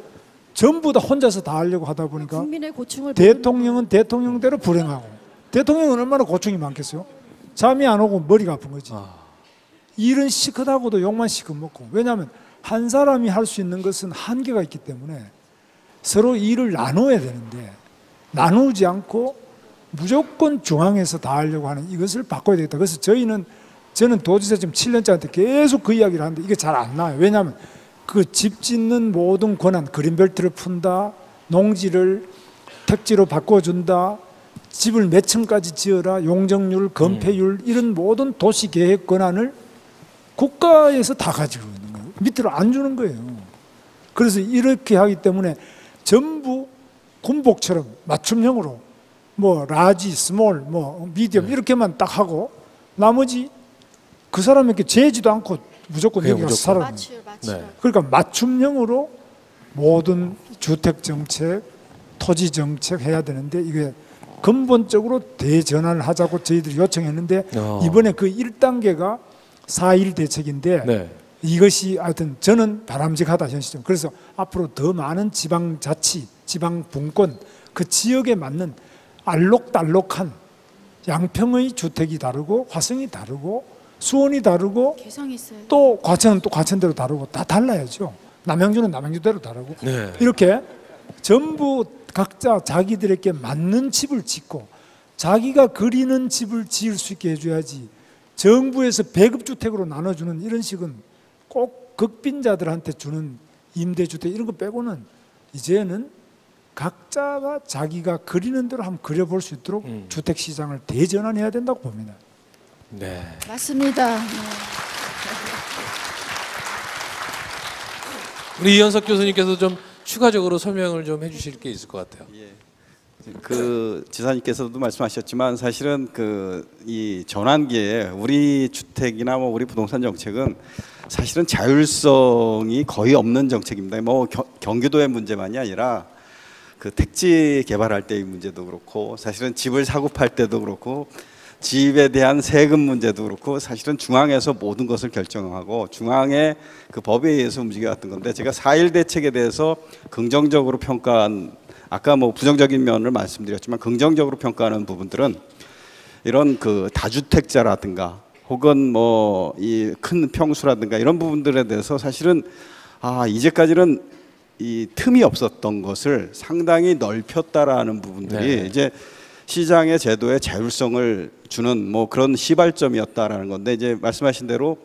전부 다 혼자서 다 하려고 하다 보니까 국민의 고충을 대통령은 대통령대로 불행하고 대통령은 얼마나 고충이 많겠어요? 잠이 안 오고 머리가 아픈 거지. 일은 시컷하고도 욕만 시컷 먹고. 왜냐하면 한 사람이 할 수 있는 것은 한계가 있기 때문에 서로 일을 나눠야 되는데 나누지 않고 무조건 중앙에서 다 하려고 하는 이것을 바꿔야 되겠다. 그래서 저는 도지사 지금 7년째한테 계속 그 이야기를 하는데 이게 잘 안 나와요. 왜냐하면 그 집 짓는 모든 권한, 그린벨트를 푼다, 농지를 택지로 바꿔준다, 집을 몇 층까지 지어라, 용적률, 건폐율 이런 모든 도시계획 권한을 국가에서 다 가지고 있는 거예요. 밑으로 안 주는 거예요. 그래서 이렇게 하기 때문에 전부 군복처럼 맞춤형으로 뭐 라지, 스몰, 뭐 미디엄 이렇게만 딱 하고 나머지 그 사람에게 재지도 않고 무조건 여기 가서 살아가는 거예요. 맞추. 그러니까 맞춤형으로 모든 주택 정책, 토지 정책 해야 되는데 이게 근본적으로 대전환을 하자고 저희들이 요청했는데 이번에 그 1단계가 4.1 대책인데 네. 이것이 하여튼 저는 바람직하다 현실적으로. 그래서 앞으로 더 많은 지방자치, 지방분권 그 지역에 맞는 알록달록한 양평의 주택이 다르고 화성이 다르고 수원이 다르고 개성이 있어요. 또 과천은 또 과천대로 다르고 다 달라야죠. 남양주는 남양주대로 다르고 네. 이렇게 전부 각자 자기들에게 맞는 집을 짓고 자기가 그리는 집을 지을 수 있게 해줘야지 정부에서 배급주택으로 나눠주는 이런 식은 꼭 극빈자들한테 주는 임대주택 이런 거 빼고는 이제는 각자가 자기가 그리는 대로 한번 그려볼 수 있도록 주택시장을 대전환해야 된다고 봅니다. 네. 맞습니다. 네. 우리 이현석 교수님께서 좀 추가적으로 설명을 좀 해주실 게 있을 것 같아요. 그 지사님께서도 말씀하셨지만 사실은 그 이 전환기에 우리 주택이나 뭐 우리 부동산 정책은 사실은 자율성이 거의 없는 정책입니다. 뭐 경기도의 문제만이 아니라 그 택지 개발할 때의 문제도 그렇고 사실은 집을 사고 팔 때도 그렇고 집에 대한 세금 문제도 그렇고 사실은 중앙에서 모든 것을 결정하고 중앙의 그 법에 의해서 움직여왔던 건데 제가 4.1 대책에 대해서 긍정적으로 평가한 아까 뭐 부정적인 면을 말씀드렸지만 긍정적으로 평가하는 부분들은 이런 그 다주택자라든가 혹은 뭐 이 큰 평수라든가 이런 부분들에 대해서 사실은 이제까지는 이 틈이 없었던 것을 상당히 넓혔다라는 부분들이 이제 시장의 제도의 자율성을 주는 뭐 그런 시발점이었다라는 건데 이제 말씀하신 대로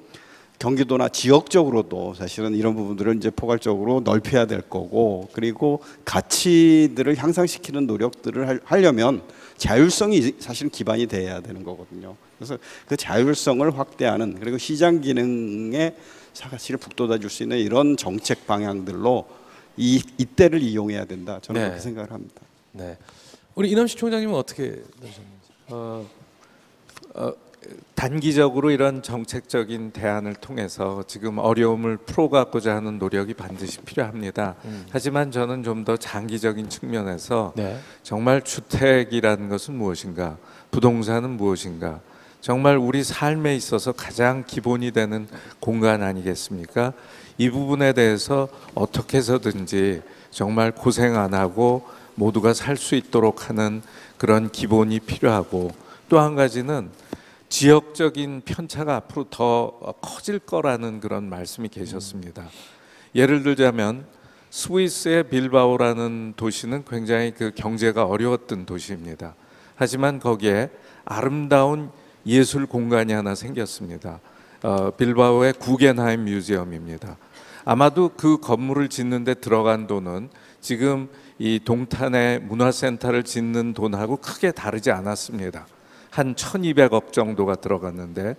경기도나 지역적으로도 사실은 이런 부분들을 이제 포괄적으로 넓혀야 될 거고 그리고 가치들을 향상시키는 노력들을 하려면 자율성이 사실 기반이 돼야 되는 거거든요. 그래서 그 자율성을 확대하는 그리고 시장 기능에 사실을 북돋아 줄 수 있는 이런 정책 방향들로 이때를 이용해야 된다. 저는 그렇게 생각을 합니다. 네. 우리 이남식 총장님은 어떻게 보셨는지? 단기적으로 이런 정책적인 대안을 통해서 지금 어려움을 풀어가고자 하는 노력이 반드시 필요합니다. 하지만 저는 좀 더 장기적인 측면에서 정말 주택이라는 것은 무엇인가, 부동산은 무엇인가, 정말 우리 삶에 있어서 가장 기본이 되는 공간 아니겠습니까? 이 부분에 대해서 어떻게 해서든지 정말 고생 안 하고 모두가 살 수 있도록 하는 그런 기본이 필요하고 또 한 가지는 지역적인 편차가 앞으로 더 커질 거라는 그런 말씀이 계셨습니다. 예를 들자면 스위스의 빌바오라는 도시는 굉장히 그 경제가 어려웠던 도시입니다. 하지만 거기에 아름다운 예술 공간이 하나 생겼습니다. 빌바오의 구겐하임 뮤지엄입니다. 아마도 그 건물을 짓는데 들어간 돈은 지금 이 동탄의 문화센터를 짓는 돈하고 크게 다르지 않았습니다. 한 1200억 정도가 들어갔는데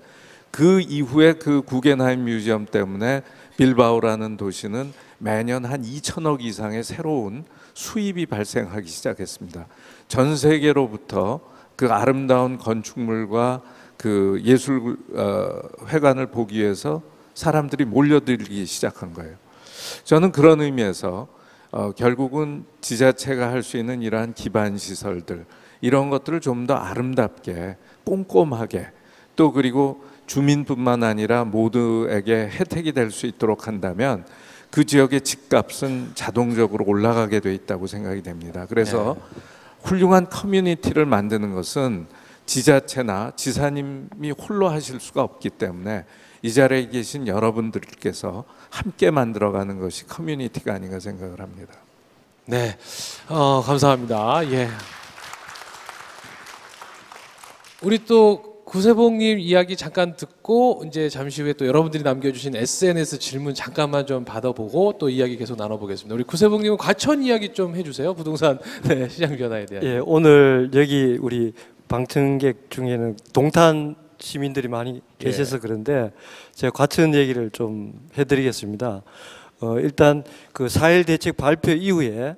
그 이후에 그 구겐하임 뮤지엄 때문에 빌바오라는 도시는 매년 한 2000억 이상의 새로운 수입이 발생하기 시작했습니다. 전 세계로부터 그 아름다운 건축물과 그 예술 회관을 보기 위해서 사람들이 몰려들기 시작한 거예요. 저는 그런 의미에서 결국은 지자체가 할 수 있는 이러한 기반 시설들 이런 것들을 좀 더 아름답게 꼼꼼하게 또 그리고 주민뿐만 아니라 모두에게 혜택이 될 수 있도록 한다면 그 지역의 집값은 자동적으로 올라가게 돼 있다고 생각이 됩니다. 그래서 훌륭한 커뮤니티를 만드는 것은 지자체나 지사님이 홀로 하실 수가 없기 때문에 이 자리에 계신 여러분들께서 함께 만들어가는 것이 커뮤니티가 아닌가 생각을 합니다. 네, 감사합니다. 예. 우리 또 구세봉님 이야기 잠깐 듣고 이제 잠시 후에 또 여러분들이 남겨주신 SNS 질문 잠깐만 좀 받아보고 또 이야기 계속 나눠보겠습니다. 우리 구세봉님은 과천 이야기 좀 해주세요. 부동산 시장 변화에 대한. 예, 오늘 여기 우리 방청객 중에는 동탄 시민들이 많이 계셔서 그런데 제가 과천 얘기를 좀 해드리겠습니다. 일단 그 4.1 대책 발표 이후에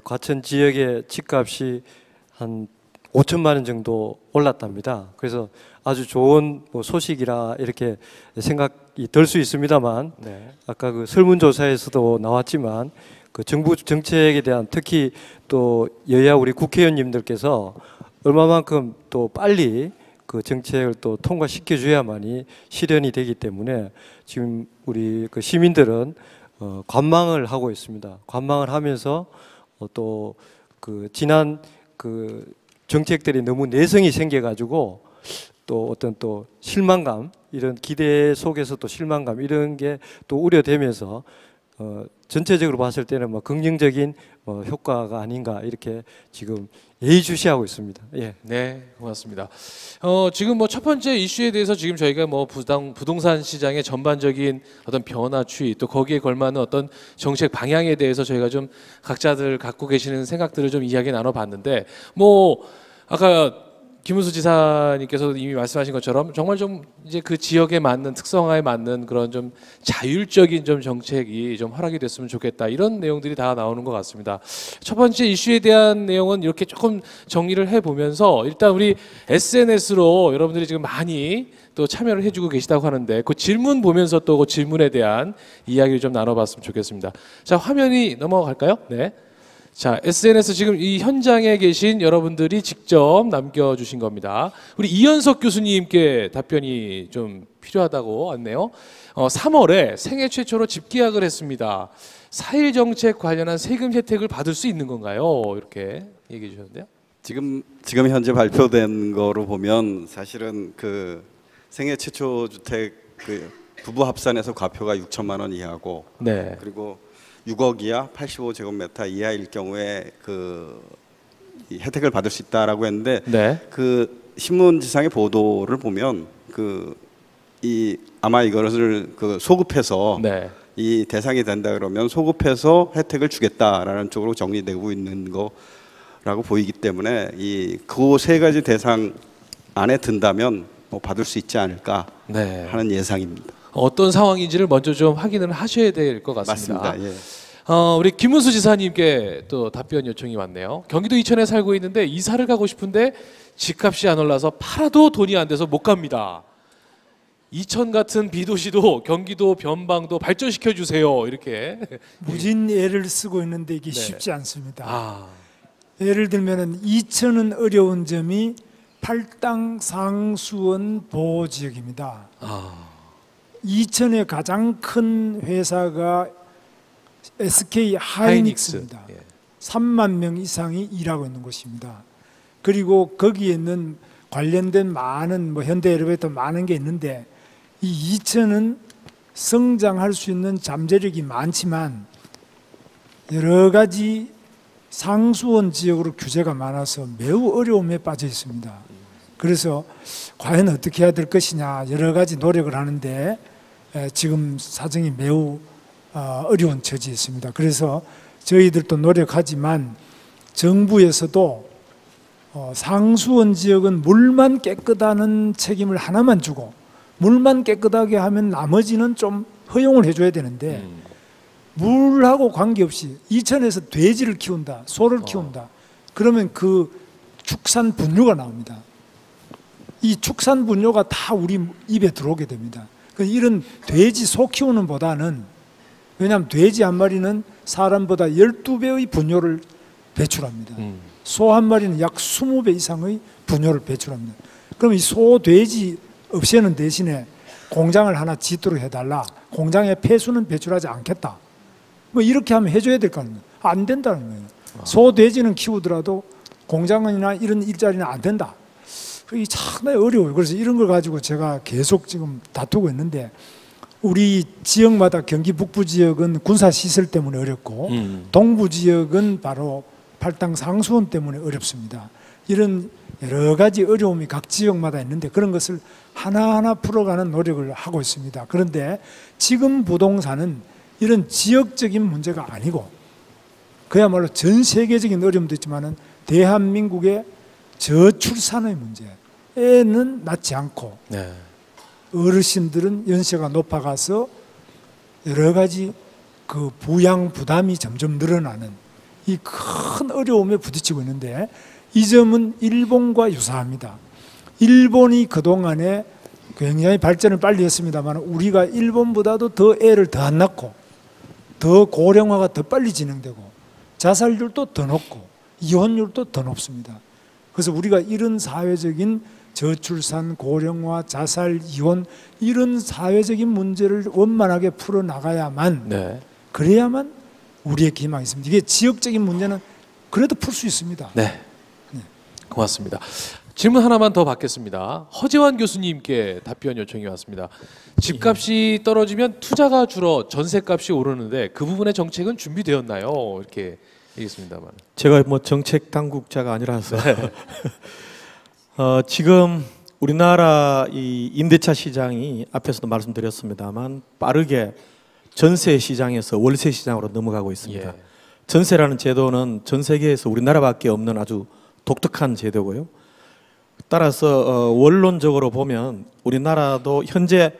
과천 지역의 집값이 한 5천만 원 정도 올랐답니다. 그래서 아주 좋은 뭐 소식이라 이렇게 생각이 들 수 있습니다만 아까 그 설문조사에서도 나왔지만 그 정부 정책에 대한 특히 또 여야 우리 국회의원님들께서 얼마만큼 또 빨리 그 정책을 또 통과시켜 줘야만이 실현이 되기 때문에 지금 우리 그 시민들은 관망을 하고 있습니다. 관망을 하면서 또 그 지난 그 정책들이 너무 내성이 생겨가지고 또 어떤 또 실망감 이런 기대 속에서 또 실망감 이런 게 또 우려되면서 전체적으로 봤을 때는 뭐 긍정적인 효과가 아닌가 이렇게 지금 예의주시하고 있습니다. 예. 네, 고맙습니다. 지금 뭐 첫 번째 이슈에 대해서 지금 저희가 뭐 부동산 시장의 전반적인 어떤 변화 추이 또 거기에 걸맞는 어떤 정책 방향에 대해서 저희가 좀 각자들 갖고 계시는 생각들을 좀 이야기 나눠봤는데 뭐 아까 김은수 지사님께서 이미 말씀하신 것처럼 정말 좀 이제 그 지역에 맞는 특성화에 맞는 그런 좀 자율적인 좀 정책이 좀 활용이 됐으면 좋겠다 이런 내용들이 다 나오는 것 같습니다. 첫 번째 이슈에 대한 내용은 이렇게 조금 정리를 해보면서 일단 우리 SNS로 여러분들이 지금 많이 또 참여를 해주고 계시다고 하는데 그 질문 보면서 또 그 질문에 대한 이야기를 좀 나눠봤으면 좋겠습니다. 자, 화면이 넘어갈까요? 네. 자, SNS 지금 이 현장에 계신 여러분들이 직접 남겨주신 겁니다. 우리 이현석 교수님께 답변이 좀 필요하다고 왔네요. 3월에 생애 최초로 집계약을 했습니다. 4.1 정책 관련한 세금 혜택을 받을 수 있는 건가요? 이렇게 얘기해 주셨는데요. 지금 현재 발표된 거로 보면 사실은 그 생애 최초 주택 그 부부 합산해서 과표가 6천만 원 이하고 네. 그리고 6억 이하 85제곱미터 이하일 경우에 이 혜택을 받을 수 있다라고 했는데 네. 그 신문지상의 보도를 보면 아마 이것을 소급해서 네. 이 대상이 된다 그러면 소급해서 혜택을 주겠다라는 쪽으로 정리되고 있는 거라고 보이기 때문에 그 세 가지 대상 안에 든다면 뭐 받을 수 있지 않을까 네. 하는 예상입니다. 어떤 상황인지를 먼저 좀 확인을 하셔야 될 것 같습니다. 맞습니다. 예. 우리 김문수 지사님께 또 답변 요청이 왔네요. 경기도 이천에 살고 있는데 이사를 가고 싶은데 집값이 안 올라서 팔아도 돈이 안 돼서 못 갑니다. 이천 같은 비도시도 경기도 변방도 발전시켜 주세요. 이렇게 무진 애를 쓰고 있는데 이게 네. 쉽지 않습니다. 아, 예를 들면은 이천은 어려운 점이 팔당 상수원 보호 지역입니다. 이천의 가장 큰 회사가 SK 하이닉스입니다. 예. 3만 명 이상이 일하고 있는 곳입니다. 그리고 거기에는 관련된 많은 현대 엘리베이터 많은 게 있는데 이 이천은 성장할 수 있는 잠재력이 많지만 여러 가지 상수원 지역으로 규제가 많아서 매우 어려움에 빠져 있습니다. 그래서 과연 어떻게 해야 될 것이냐 여러 가지 노력을 하는데 지금 사정이 매우 어려운 처지에 있습니다. 그래서 저희들도 노력하지만 정부에서도 상수원 지역은 물만 깨끗하는 책임을 하나만 주고 물만 깨끗하게 하면 나머지는 좀 허용을 해줘야 되는데 물하고 관계없이 이천에서 돼지를 키운다, 소를 키운다. 그러면 그 축산 분뇨가 나옵니다. 이 축산 분뇨가 다 우리 입에 들어오게 됩니다. 이런 돼지, 소 키우는 보다는 왜냐하면 돼지 한 마리는 사람보다 12배의 분뇨를 배출합니다. 소 한 마리는 약 20배 이상의 분뇨를 배출합니다. 그럼 이 소, 돼지 없애는 대신에 공장을 하나 짓도록 해달라. 공장에 폐수는 배출하지 않겠다. 뭐 이렇게 하면 해줘야 될 거 아닙니까? 안 된다는 거예요. 소, 돼지는 키우더라도 공장이나 이런 일자리는 안 된다. 이게 상당히 어려워요. 그래서 이런 걸 가지고 제가 계속 지금 다투고 있는데 우리 지역마다 경기 북부 지역은 군사시설 때문에 어렵고 동부 지역은 바로 팔당 상수원 때문에 어렵습니다. 이런 여러 가지 어려움이 각 지역마다 있는데 그런 것을 하나하나 풀어가는 노력을 하고 있습니다. 그런데 지금 부동산은 이런 지역적인 문제가 아니고 그야말로 전 세계적인 어려움도 있지만은 대한민국의 저출산의 문제, 애는 낳지 않고 네. 어르신들은 연세가 높아가서 여러 가지 그 부양 부담이 점점 늘어나는 이 큰 어려움에 부딪히고 있는데 이 점은 일본과 유사합니다. 일본이 그동안에 굉장히 발전을 빨리 했습니다만 우리가 일본보다도 더 애를 더 안 낳고 더 고령화가 더 빨리 진행되고 자살률도 더 높고 이혼율도 더 높습니다. 그래서 우리가 이런 사회적인 저출산, 고령화, 자살, 이혼 이런 사회적인 문제를 원만하게 풀어나가야만 네. 그래야만 우리의 기망이 있습니다. 이게 지역적인 문제는 그래도 풀 수 있습니다. 네. 고맙습니다. 질문 하나만 더 받겠습니다. 허재환 교수님께 답변 요청이 왔습니다. 집값이 떨어지면 투자가 줄어 전세값이 오르는데 그 부분의 정책은 준비되었나요? 이렇게 얘기했습니다만. 제가 뭐 정책 당국자가 아니라서 지금 우리나라 이 임대차 시장이 앞에서도 말씀드렸습니다만 빠르게 전세 시장에서 월세 시장으로 넘어가고 있습니다. 예. 전세라는 제도는 전 세계에서 우리나라밖에 없는 아주 독특한 제도고요. 따라서 원론적으로 보면 우리나라도 현재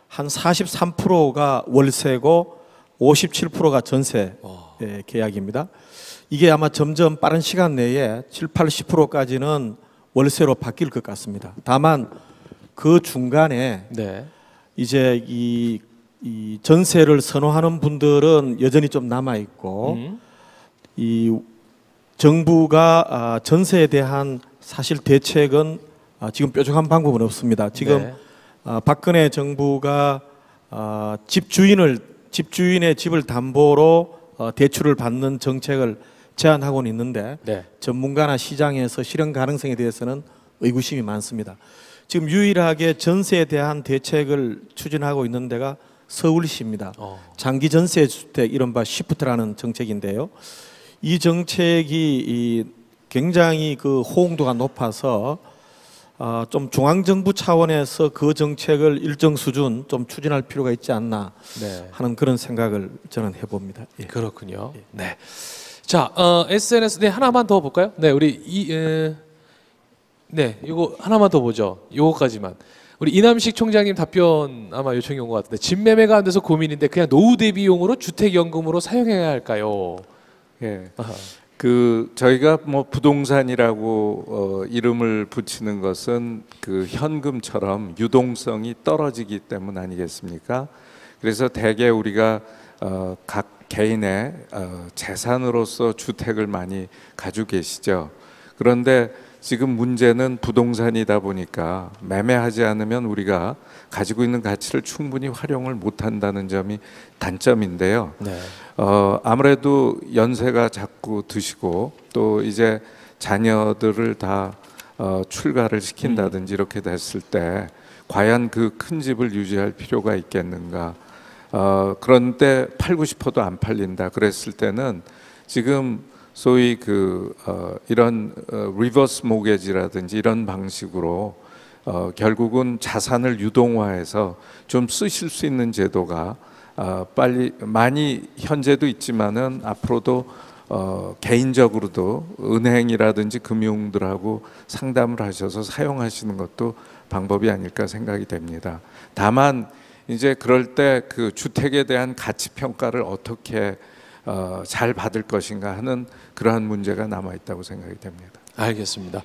한 43%가 월세고 57%가 전세 계약입니다. 이게 아마 점점 빠른 시간 내에 7, 80%까지는 월세로 바뀔 것 같습니다. 다만 그 중간에 네. 이제 이 전세를 선호하는 분들은 여전히 좀 남아 있고 이 정부가 전세에 대한 사실 대책은 지금 뾰족한 방법은 없습니다. 지금 네. 박근혜 정부가 집주인의 집을 담보로 대출을 받는 정책을 제안하고는 있는데 네. 전문가나 시장에서 실현 가능성에 대해서는 의구심이 많습니다. 지금 유일하게 전세에 대한 대책을 추진하고 있는 데가 서울시입니다. 장기 전세 주택 이른바 시프트라는 정책인데요. 이 정책이 굉장히 그 호응도가 높아서 좀 중앙정부 차원에서 그 정책을 일정 수준 좀 추진할 필요가 있지 않나 하는 그런 생각을 저는 해봅니다. 예. 그렇군요. 네. 자, SNS 하나만 더 볼까요? 네, 우리 이거 하나만 더 보죠. 요거까지만. 우리 이남식 총장님 답변 아마 요청이 온 것 같은데 집 매매가 안 돼서 고민인데 그냥 노후 대비용으로 주택연금으로 사용해야 할까요? 예. 그 저희가 뭐 부동산이라고 이름을 붙이는 것은 그 현금처럼 유동성이 떨어지기 때문 아니겠습니까? 그래서 대개 우리가 각 개인의 재산으로서 주택을 많이 가지고 계시죠. 그런데 지금 문제는 부동산이다 보니까 매매하지 않으면 우리가 가지고 있는 가치를 충분히 활용을 못한다는 점이 단점인데요. 네. 아무래도 연세가 자꾸 드시고 또 이제 자녀들을 다 출가를 시킨다든지 이렇게 됐을 때 과연 그 큰 집을 유지할 필요가 있겠는가? 그런데 팔고 싶어도 안 팔린다. 그랬을 때는 지금 소위 이런 리버스 모게지라든지 이런 방식으로 결국은 자산을 유동화해서 좀 쓰실 수 있는 제도가 빨리 많이 현재도 있지만은 앞으로도 개인적으로도 은행이라든지 금융들하고 상담을 하셔서 사용하시는 것도 방법이 아닐까 생각이 됩니다. 다만 이제 그럴 때 그 주택에 대한 가치 평가를 어떻게 잘 받을 것인가 하는 그러한 문제가 남아 있다고 생각이 됩니다. 알겠습니다.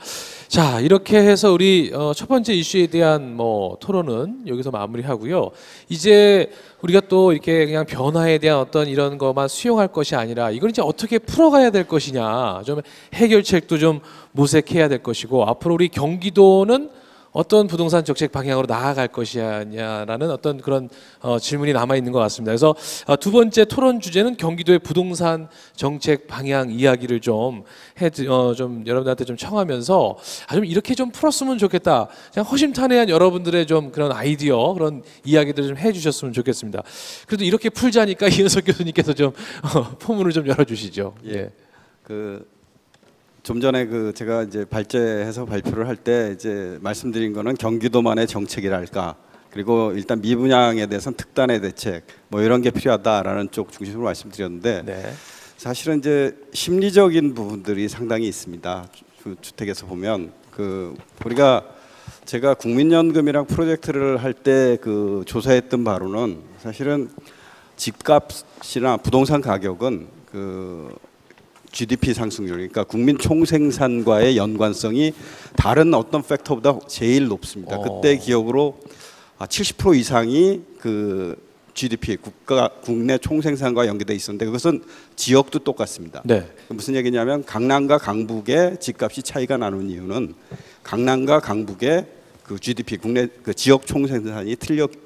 자, 이렇게 해서 우리 첫 번째 이슈에 대한 토론은 여기서 마무리하고요. 이제 우리가 또 이렇게 그냥 변화에 대한 어떤 이런 것만 수용할 것이 아니라 이걸 이제 어떻게 풀어가야 될 것이냐, 좀 해결책도 좀 모색해야 될 것이고 앞으로 우리 경기도는 어떤 부동산 정책 방향으로 나아갈 것이냐라는 어떤 그런 질문이 남아 있는 것 같습니다. 그래서 두 번째 토론 주제는 경기도의 부동산 정책 방향 이야기를 좀 여러분들한테 좀 청하면서 좀 이렇게 좀 풀었으면 좋겠다. 그냥 허심탄회한 여러분들의 좀 그런 아이디어, 그런 이야기들을 좀 해주셨으면 좋겠습니다. 그래도 이렇게 풀자니까 이현석 교수님께서 좀 포문을 좀 열어주시죠. 예. 좀 전에 제가 이제 발제해서 발표를 할 때 이제 말씀드린 거는 경기도만의 정책이랄까, 그리고 일단 미분양에 대해서는 특단의 대책 이런 게 필요하다라는 쪽 중심으로 말씀드렸는데 사실은 이제 심리적인 부분들이 상당히 있습니다. 주택에서 보면 제가 국민연금이랑 프로젝트를 할 때 조사했던 바로는 사실은 집값이나 부동산 가격은 GDP 상승률, 그러니까 국민 총생산과의 연관성이 다른 어떤 팩터보다 제일 높습니다. 그때 기억으로 70% 이상이 GDP, 국내 총생산과 연계돼 있었는데 그것은 지역도 똑같습니다. 네. 무슨 얘기냐면 강남과 강북의 집값이 차이가 나는 이유는 강남과 강북의 GDP, 국내 지역 총생산이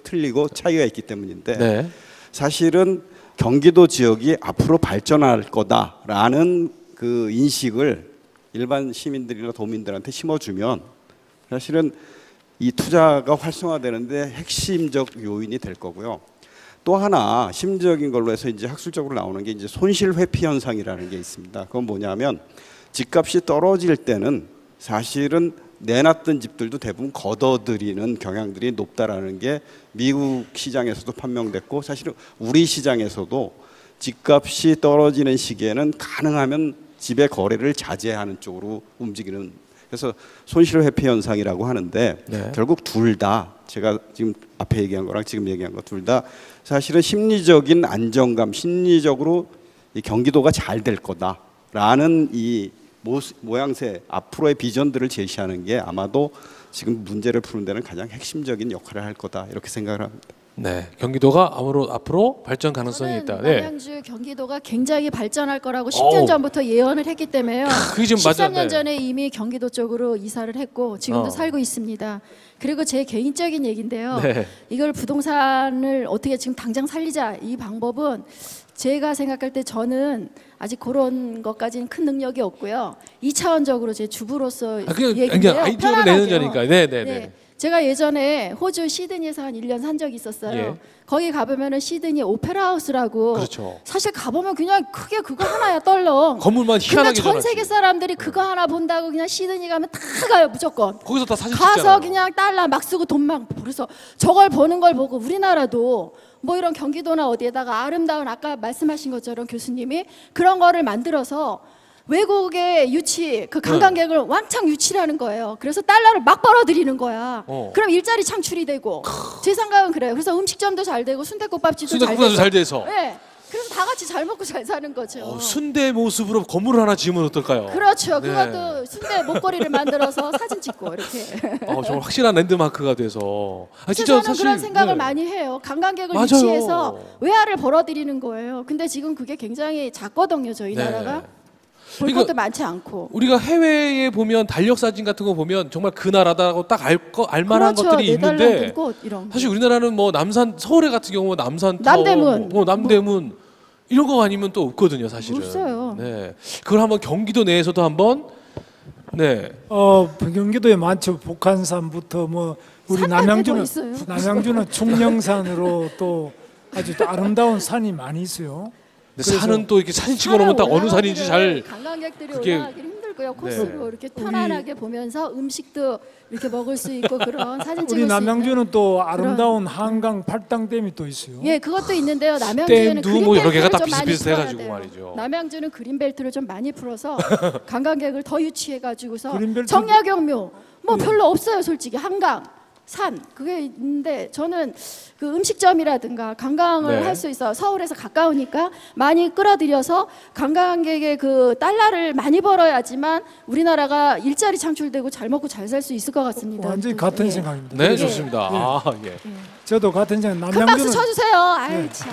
틀리고 차이가 있기 때문인데 사실은 경기도 지역이 앞으로 발전할 거다라는 인식을 일반 시민들이나 도민들한테 심어주면 사실은 이 투자가 활성화되는데 핵심적 요인이 될 거고요. 또 하나 심적인 걸로 해서 이제 학술적으로 나오는 게 이제 손실 회피 현상이라는 게 있습니다. 그건 뭐냐면 집값이 떨어질 때는 사실은 내놨던 집들도 대부분 걷어들이는 경향들이 높다라는 게 미국 시장에서도 판명됐고 사실은 우리 시장에서도 집값이 떨어지는 시기에는 가능하면 집의 거래를 자제하는 쪽으로 움직이는, 그래서 손실 회피 현상이라고 하는데 결국 둘 다 제가 지금 앞에 얘기한 거랑 지금 얘기한 거 둘 다 사실은 심리적인 안정감, 심리적으로 이 경기도가 잘 될 거다라는 이 모양새, 앞으로의 비전들을 제시하는 게 아마도 지금 문제를 푸는 데는 가장 핵심적인 역할을 할 거다 이렇게 생각을 합니다. 네, 경기도가 앞으로 발전 가능성이 저는 있다. 네. 남양주 경기도가 굉장히 발전할 거라고 10년 전부터 예언을 했기 때문에요. 그게 지금 맞아. 13년 네. 전에 이미 경기도 쪽으로 이사를 했고 지금도 살고 있습니다. 그리고 제 개인적인 얘기인데요. 네. 이걸 부동산을 어떻게 지금 당장 살리자 이 방법은 제가 생각할 때 저는 아직 그런 것까지는 큰 능력이 없고요. 2차원적으로 제 주부로서 그냥 얘기인데요. 아이디어를 내는 편안하게요. 거니까. 네, 네, 네. 네. 제가 예전에 호주 시드니에서 한 1년 산 적이 있었어요. 예. 거기 가보면은 시드니 오페라 하우스라고 그렇죠. 사실 가보면 그냥 크게 그거 하나야 떨렁. 건물만 근데 희한하게 전 세계 사람들이 그거 하나 본다고 그냥 시드니 가면 다 가요 무조건. 거기서 다 사진 가서 찍잖아요. 그냥 달러 막 쓰고 돈 막 그래서 저걸 보는 걸 보고 우리나라도 뭐 이런 경기도나 어디에다가 아름다운 아까 말씀하신 것처럼 교수님이 그런 거를 만들어서 외국의 유치 그 관광객을 왕창 유치라는 거예요. 그래서 달러를 막 벌어들이는 거야. 그럼 일자리 창출이 되고 제 생각은 그래요. 그래서 음식점도 잘 되고 순대국밥집도 잘 되고. 잘 돼서. 네. 그래서 다 같이 잘 먹고 잘 사는 거죠. 순대 모습으로 건물을 하나 지으면 어떨까요? 그렇죠. 네. 그것도 순대 목걸이를 만들어서 사진 찍고 이렇게. 정말 확실한 랜드마크가 돼서. 진짜 저는 그런 생각을 많이 해요. 관광객을 맞아요. 유치해서 외화를 벌어들이는 거예요. 근데 지금 그게 굉장히 작거든요. 저희 네. 나라가. 볼 그러니까 것도 많지 않고. 우리가 해외에 보면 달력 사진 같은 거 보면 정말 그 나라다고 딱 알만한 그렇죠. 것들이 있는데 네덜란드 꽃 이런 거. 사실 우리나라는 뭐 서울에 같은 경우 남산 남대문. 남대문 이런 거 아니면 또 없거든요, 사실은. 없어요. 네, 그걸 한번 경기도 내에서도 한번 네. 경기도에 많죠. 북한산부터 뭐 우리 남양주는 충령산으로 또 아주 또 아름다운 산이 많이 있어요. 근데 산은 또 이렇게 사진 찍어놓으면 딱 어느 산인지 잘 관광객들이 그게- 올라가기 힘들고요. 코스로 이렇게 편안하게 보면서 음식도 이렇게 먹을 수 있고 그런 사진 찍을 수 우리 있는. 남양주는 또 아름다운 한강 팔당댐이 또 있어요. 예, 그것도 있는데요. 남양주에는 댐도 뭐 여러 개가 다 그린벨트를 좀 많이 비슷비슷해가지고 풀어야 돼요. 말이죠. 남양주는 그린벨트를 좀 많이 풀어서 관광객을 더 유치해가지고서 그린벨트- 정약용묘 뭐 별로 없어요, 솔직히 한강. 산 그게 있는데 저는 그 음식점이라든가 관광을 네. 할 수 있어 서울에서 가까우니까 많이 끌어들여서 관광객의 그 달러를 많이 벌어야지만 우리나라가 일자리 창출되고 잘 먹고 잘 살 수 있을 것 같습니다. 완전히 또, 같은 예. 생각입니다. 네, 예. 좋습니다. 예. 저도 같은 생각. 큰 박수 쳐주세요. 아이 참.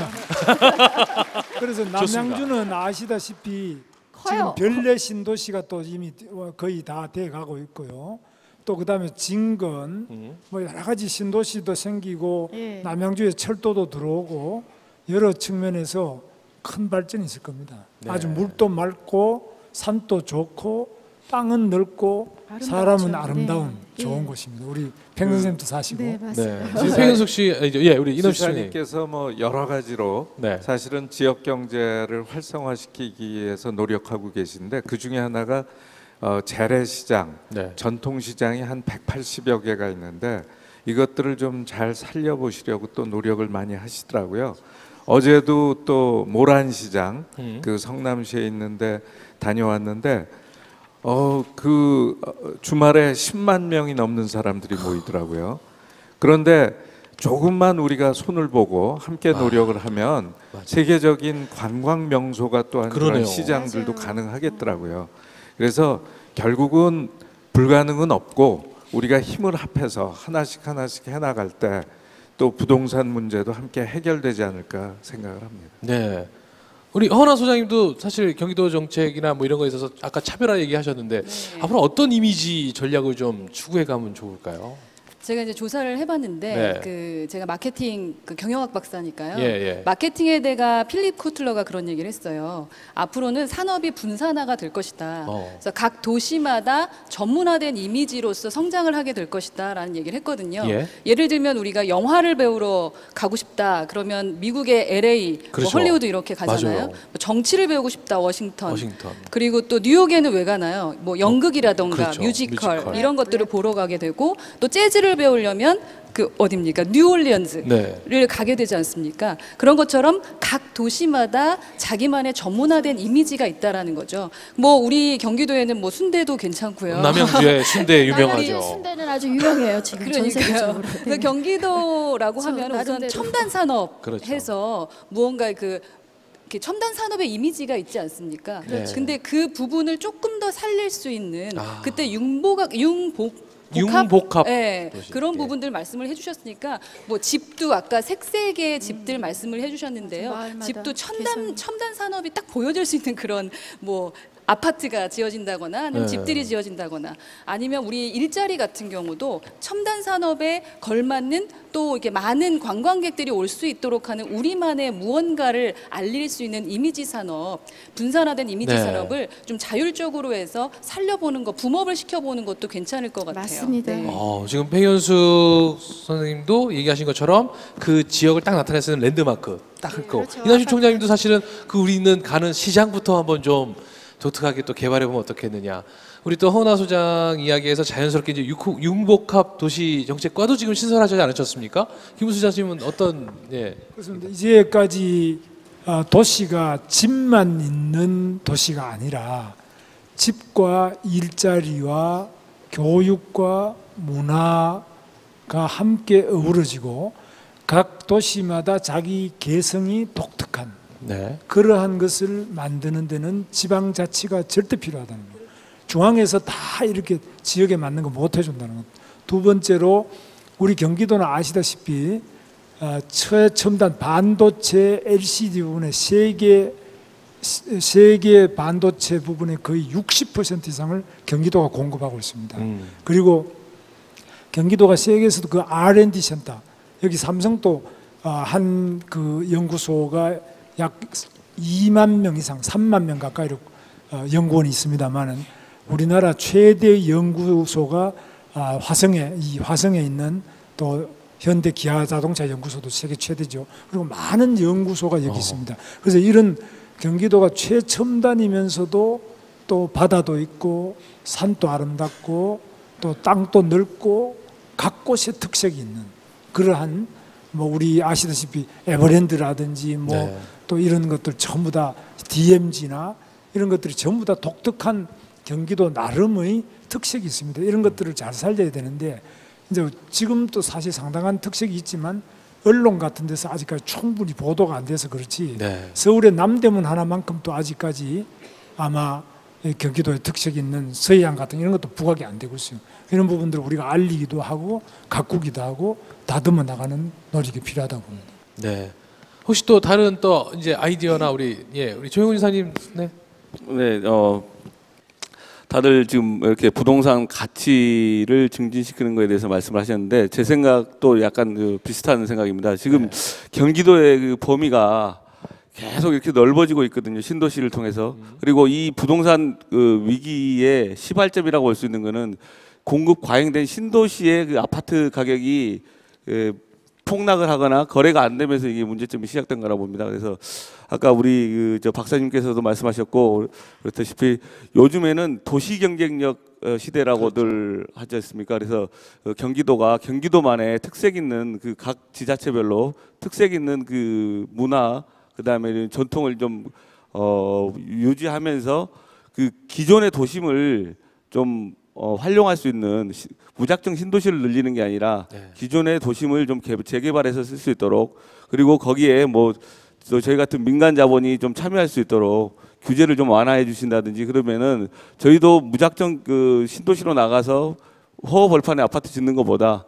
그래서 남양주는 아시다시피 커요. 지금 별내 신도시가 또 이미 거의 다 돼가고 있고요. 또 그다음에 진건 뭐 여러 가지 신도시도 생기고 예. 남양주에 철도도 들어오고 여러 측면에서 큰 발전이 있을 겁니다. 네. 아주 물도 맑고 산도 좋고 땅은 넓고 아름답죠. 사람은 아름다운 네. 좋은 예. 곳입니다. 우리 백선생님도 사시고. 네 맞습니다. 네. 최현숙 씨, 우리 이남 씨. 지사님께서 뭐 여러 가지로 네. 사실은 지역 경제를 활성화시키기 위해서 노력하고 계신데 그 중에 하나가 재래시장, 네. 전통시장이 한 180여 개가 있는데 이것들을 좀 잘 살려보시려고 또 노력을 많이 하시더라고요. 어제도 또 모란시장, 그 성남시에 있는데 다녀왔는데 주말에 10만 명이 넘는 사람들이 모이더라고요. 그런데 조금만 우리가 손을 보고 함께 노력을 하면 세계적인 관광 명소가 또한 그런 그러네요. 시장들도 맞아요. 가능하겠더라고요. 그래서 결국은 불가능은 없고 우리가 힘을 합해서 하나씩 해나갈 때 또 부동산 문제도 함께 해결되지 않을까 생각을 합니다. 네. 우리 허나 소장님도 사실 경기도 정책이나 뭐 이런 거에 있어서 아까 차별화 얘기하셨는데 앞으로 어떤 이미지 전략을 좀 추구해 가면 좋을까요? 제가 이제 조사를 해봤는데 네. 그 제가 마케팅 그 경영학 박사니까요. 예. 마케팅의 대가 필립 코틀러가 그런 얘기를 했어요. 앞으로는 산업이 분산화가 될 것이다. 그래서 각 도시마다 전문화된 이미지로서 성장을 하게 될 것이다라는 얘기를 했거든요. 예. 예를 들면 우리가 영화를 배우러 가고 싶다. 그러면 미국의 LA, 그렇죠. 뭐 헐리우드 이렇게 가잖아요. 맞아요. 뭐 정치를 배우고 싶다. 워싱턴. 워싱턴. 그리고 또 뉴욕에는 왜 가나요? 뭐 연극이라던가 그렇죠. 뮤지컬 뮤지컬. 이런 것들을 보러 가게 되고 또 재즈를 배우려면 그 어딥니까? 뉴올리언즈를 네. 가게 되지 않습니까? 그런 것처럼 각 도시마다 자기만의 전문화된 이미지가 있다라는 거죠. 뭐 우리 경기도에는 뭐 순대도 괜찮고요. 남양주의 순대 남양주 유명하죠. 순대는 아주 유명해요 지금 전 그러니까요. 세계적으로. 그래서 경기도라고 그렇죠. 하면 우선 나름대로. 첨단 산업 그렇죠. 해서 무언가 그 이렇게 첨단 산업의 이미지가 있지 않습니까? 그렇죠. 근데 그 부분을 조금 더 살릴 수 있는 그때 융복 융복합 네, 도시. 그런 예. 부분들 말씀을 해주셨으니까 뭐 집도 아까 색색의 집들 말씀을 해주셨는데요. 마을마다 집도 개성. 첨단 산업이 딱 보여줄 수 있는 그런 뭐 아파트가 지어진다거나 아니면 네. 집들이 지어진다거나 아니면 우리 일자리 같은 경우도 첨단 산업에 걸맞는 또 이렇게 많은 관광객들이 올 수 있도록 하는 우리만의 무언가를 알릴 수 있는 이미지 산업, 분산화된 이미지 네. 산업을 좀 자율적으로 해서 살려보는 거, 붐업을 시켜보는 것도 괜찮을 것 같아요. 맞습니다. 네. 지금 백연숙 선생님도 얘기하신 것처럼 그 지역을 딱 나타낼 수 있는 랜드마크 딱 할 거. 그렇죠. 이남식 총장님도 사실은 그 우리 있는 가는 시장부터 한번 좀 독특하게 또 개발해 보면 어떻겠느냐. 우리 또 허은하 소장 이야기에서 자연스럽게 이제 융복합 도시 정책과도 지금 신설하지 않으셨습니까? 김우수 장님은 어떤 그렇습니다. 이제까지 도시가 집만 있는 도시가 아니라 집과 일자리와 교육과 문화가 함께 어우러지고 각 도시마다 자기 개성이 독특한 네. 그러한 것을 만드는 데는 지방자치가 절대 필요하다는 거예요. 중앙에서 다 이렇게 지역에 맞는 거 못 해준다는 것. 두 번째로 우리 경기도는 아시다시피 최첨단 반도체 LCD 부분에 세계 반도체 부분의 거의 60% 이상을 경기도가 공급하고 있습니다. 그리고 경기도가 세계에서도 그 R&D 센터, 여기 삼성도 한 그 연구소가 약 2만 명 이상, 3만 명 가까이로 연구원이 있습니다만은 우리나라 최대 연구소가 화성에 있는 또 현대 기아 자동차 연구소도 세계 최대죠. 그리고 많은 연구소가 여기 있습니다. 그래서 이런 경기도가 최첨단이면서도 또 바다도 있고 산도 아름답고 또 땅도 넓고 각 곳에 특색이 있는 그러한 뭐 우리 아시다시피 에버랜드라든지 뭐 또 이런 것들 전부 다 DMZ나 이런 것들이 전부 다 독특한 경기도 나름의 특색이 있습니다. 이런 것들을 잘 살려야 되는데 이제 지금도 사실 상당한 특색이 있지만 언론 같은 데서 아직까지 충분히 보도가 안 돼서 그렇지 서울의 남대문 하나만큼 또 아직까지 아마 경기도에 특색 있는 서해안 같은 이런 것도 부각이 안 되고 있어요. 이런 부분들을 우리가 알리기도 하고 가꾸기도 하고 다듬어 나가는 노력이 필요하다고 봅니다. 네. 혹시 또 다른 또 이제 아이디어나 우리 조영훈 이사님 다들 지금 이렇게 부동산 가치를 증진시키는 거에 대해서 말씀을 하셨는데 제 생각도 약간 비슷한 생각입니다. 지금 경기도의 그 범위가 계속 이렇게 넓어지고 있거든요. 신도시를 통해서. 그리고 이 부동산 위기의 시발점이라고 볼 수 있는 거는 공급 과잉된 신도시의 그 아파트 가격이 폭락을 하거나 거래가 안 되면서 이게 문제점이 시작된 거라 봅니다. 그래서 아까 우리 저 박사님께서도 말씀하셨고 그렇다시피 요즘에는 도시 경쟁력 시대라고들 하지 않습니까? 그래서 경기도만의 특색 있는 그 각 지자체별로 특색 있는 그 문화 그다음에 전통을 좀 유지하면서 그 기존의 도심을 좀 활용할 수 있는 무작정 신도시를 늘리는 게 아니라 기존의 도심을 좀 재개발해서 쓸 수 있도록 그리고 거기에 뭐 저희 같은 민간 자본이 좀 참여할 수 있도록 규제를 좀 완화해 주신다든지 그러면은 저희도 무작정 그 신도시로 나가서 허허벌판에 아파트 짓는 것보다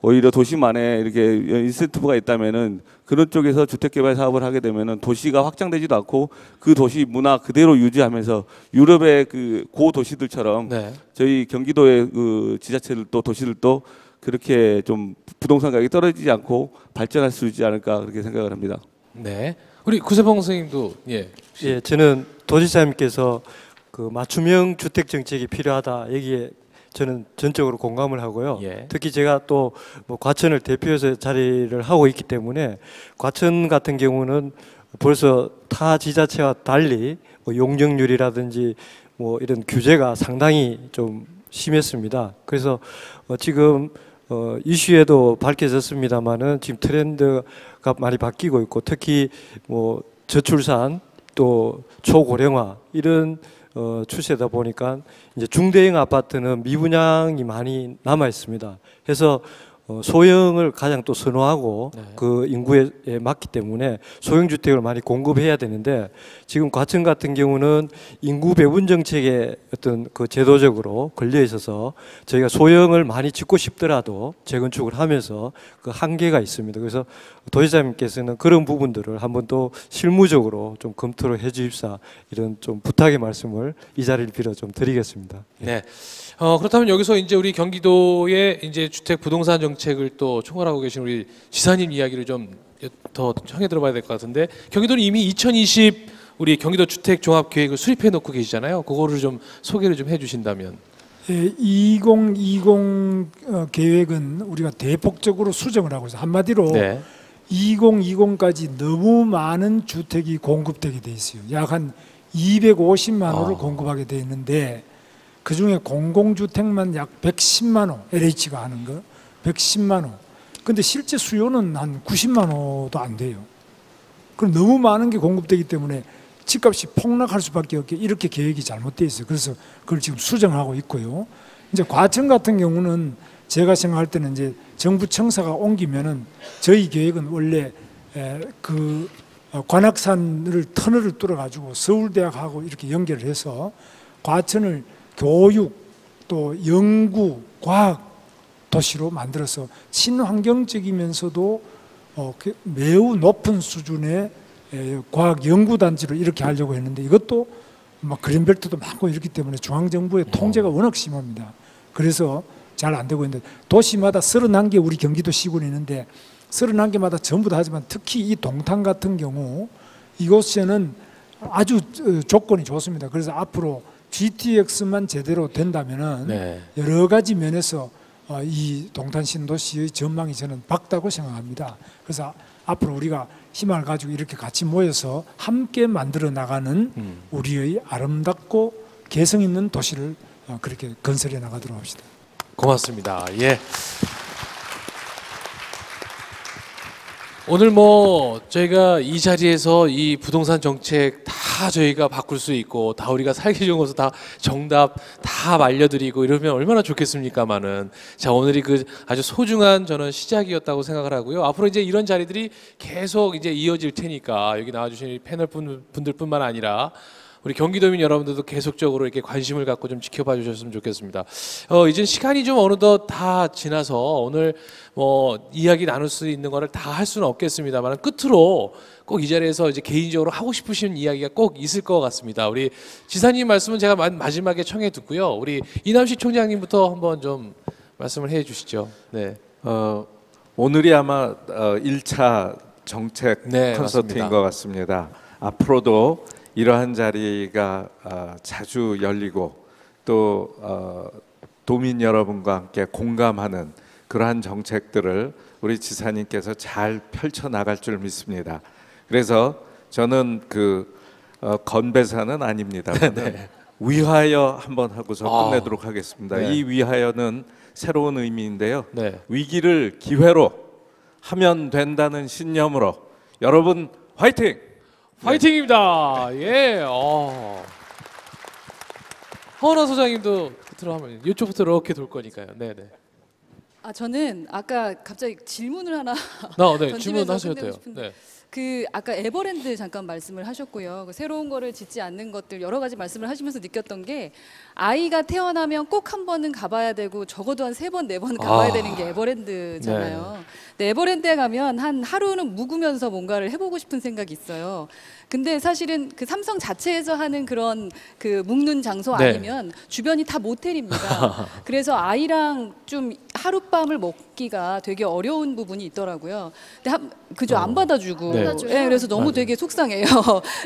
오히려 도심안에 이렇게 인센티브가 있다면은 그런 쪽에서 주택개발 사업을 하게 되면은 도시가 확장되지도 않고 그 도시 문화 그대로 유지하면서 유럽의 그 고도시들처럼 저희 경기도의 그 지자체들도 도시들도 그렇게 좀 부동산 가격이 떨어지지 않고 발전할 수 있지 않을까 그렇게 생각을 합니다. 네, 우리 구세봉 선생님도 저는 도지사님께서 그 맞춤형 주택 정책이 필요하다 여기에 저는 전적으로 공감을 하고요. 특히 제가 또 뭐 과천을 대표해서 자리를 하고 있기 때문에 과천 같은 경우는 벌써 타 지자체와 달리 뭐 용적률이라든지 뭐 이런 규제가 상당히 좀 심했습니다. 그래서 지금 이슈에도 밝혀졌습니다만은 지금 트렌드가 많이 바뀌고 있고 특히 뭐 저출산 또 초고령화 이런 추세다 보니까 이제 중대형 아파트는 미분양이 많이 남아 있습니다. 그래서 소형을 가장 또 선호하고 네. 그 인구에 맞기 때문에 소형 주택을 많이 공급해야 되는데 지금 과천 같은 경우는 인구 배분 정책에 어떤 그 제도적으로 걸려 있어서 저희가 소형을 많이 짓고 싶더라도 재건축을 하면서 그 한계가 있습니다. 그래서 도지사님께서는 그런 부분들을 한번 또 실무적으로 좀 검토를 해주십사 이런 좀 부탁의 말씀을 이 자리를 빌어 좀 드리겠습니다. 네. 그렇다면 여기서 이제 우리 경기도의 이제 주택 부동산 정책을 또 총괄하고 계신 우리 지사님 이야기를 좀 더 청해 들어봐야 될 것 같은데 경기도는 이미 2020 우리 경기도 주택 종합 계획을 수립해 놓고 계시잖아요. 그거를 좀 소개를 좀 해주신다면. 2020 계획은 우리가 대폭적으로 수정을 하고 있어요. 한마디로 네. 2020까지 너무 많은 주택이 공급되게 돼 있어요. 약 한 250만 호를 공급하게 돼 있는데 그 중에 공공주택만 약 110만 호, LH가 하는 거 110만 호. 근데 실제 수요는 한 90만 호도 안 돼요. 그럼 너무 많은 게 공급되기 때문에 집값이 폭락할 수밖에 없게 이렇게 계획이 잘못되어 있어요. 그래서 그걸 지금 수정하고 있고요. 이제 과천 같은 경우는 제가 생각할 때는 이제 정부 청사가 옮기면은 저희 계획은 원래 그 관악산을 터널을 뚫어가지고 서울대학하고 이렇게 연결을 해서 과천을 교육 또 연구 과학 도시로 만들어서 친환경적이면서도 매우 높은 수준의 과학 연구 단지로 이렇게 하려고 했는데 이것도 막 그린벨트도 많고 이렇기 때문에 중앙 정부의 통제가 워낙 심합니다. 그래서 잘 안 되고 있는데 도시마다 31개 우리 경기도 시군이 있는데 31개마다 전부 다 하지만 특히 이 동탄 같은 경우 이곳에는 아주 조건이 좋습니다. 그래서 앞으로 GTX만 제대로 된다면은 네. 여러 가지 면에서 이 동탄 신도시의 전망이 저는 밝다고 생각합니다. 그래서 앞으로 우리가 힘을 가지고 이렇게 같이 모여서 함께 만들어 나가는 우리의 아름답고 개성 있는 도시를 그렇게 건설해 나가도록 합시다. 고맙습니다. 예. 오늘 뭐 저희가 이 자리에서 이 부동산 정책 다 저희가 바꿀 수 있고 다 우리가 살기 좋은 곳에서 다 정답 다 알려드리고 이러면 얼마나 좋겠습니까마는 자 오늘이 그 아주 소중한 저는 시작이었다고 생각을 하고요. 앞으로 이제 이런 자리들이 계속 이제 이어질 테니까 여기 나와주신 패널 분들뿐만 아니라 우리 경기도민 여러분들도 계속적으로 이렇게 관심을 갖고 좀 지켜봐 주셨으면 좋겠습니다. 이제 시간이 좀 어느덧 다 지나서 오늘 뭐 이야기 나눌 수 있는 거를 다 할 수는 없겠습니다만 끝으로 꼭 이 자리에서 이제 개인적으로 하고 싶으신 이야기가 꼭 있을 것 같습니다. 우리 지사님 말씀은 제가 마지막에 청해 듣고요. 우리 이남식 총장님부터 한번 좀 말씀을 해 주시죠. 네. 오늘이 아마 1차 정책 네, 콘서트인 맞습니다. 것 같습니다. 앞으로도 이러한 자리가 자주 열리고 또 도민 여러분과 함께 공감하는 그러한 정책들을 우리 지사님께서 잘 펼쳐 나갈 줄 믿습니다. 그래서 저는 그 건배사는 아닙니다. 네. 위하여 한번 하고서 끝내도록 하겠습니다. 네. 이 위하여는 새로운 의미인데요. 네. 위기를 기회로 하면 된다는 신념으로 여러분 화이팅! 파이팅입니다. 예. 허은하 소장님도 끝으로 하면 이쪽부터 이렇게 돌 거니까요. 네네. 저는 아까 갑자기 질문을 하나 네, 던지면서 질문하셔도 끝내고 돼요. 싶은데 네. 그 아까 에버랜드 잠깐 말씀을 하셨고요. 그 새로운 거를 짓지 않는 것들 여러 가지 말씀을 하시면서 느꼈던 게 아이가 태어나면 꼭 한 번은 가봐야 되고 적어도 한 3번, 4번 가봐야 되는 게 에버랜드잖아요. 근데 에버랜드에 가면 한 하루는 묵으면서 뭔가를 해보고 싶은 생각이 있어요. 근데 사실은 그 삼성 자체에서 하는 그런 그 묵는 장소 네. 아니면 주변이 다 모텔입니다. 그래서 아이랑 좀 하룻밤을 먹기가 되게 어려운 부분이 있더라고요. 근데 그죠 안 받아주고, 네. 네, 그래서 너무 되게 속상해요.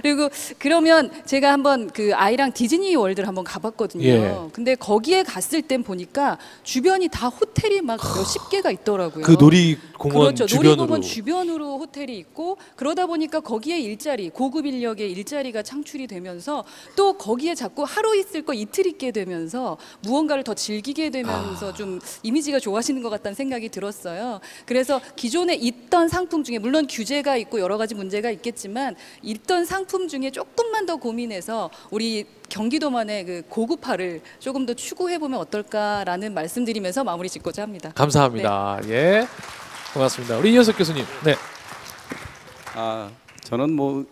그리고 그러면 제가 한번 그 아이랑 디즈니 월드를 한번 가봤거든요. 예. 근데 거기에 갔을 땐 보니까 주변이 다 호텔이 막 몇십 개가 있더라고요. 그 놀이공원 그렇죠. 주변으로. 놀이공원 주변으로 호텔이 있고 그러다 보니까 거기에 일자리, 고급 인력의 일자리가 창출이 되면서 또 거기에 자꾸 하루 있을 거 이틀 있게 되면서 무언가를 더 즐기게 되면서 좀 이미지가 좋아하시는 것 같다는 생각이 들었어요. 그래서 기존에 있던 상품 중에 물론 규제가 있고 여러 가지 문제가 있겠지만 있던 상품 중에 조금만 더 고민해서 우리 경기도만의 그 고급화를 조금 더 추구해보면 어떨까라는 말씀드리면서 마무리 짓고자 합니다. 감사합니다. 예, 고맙습니다. 우리 이현석 교수님. 네. 저는 뭐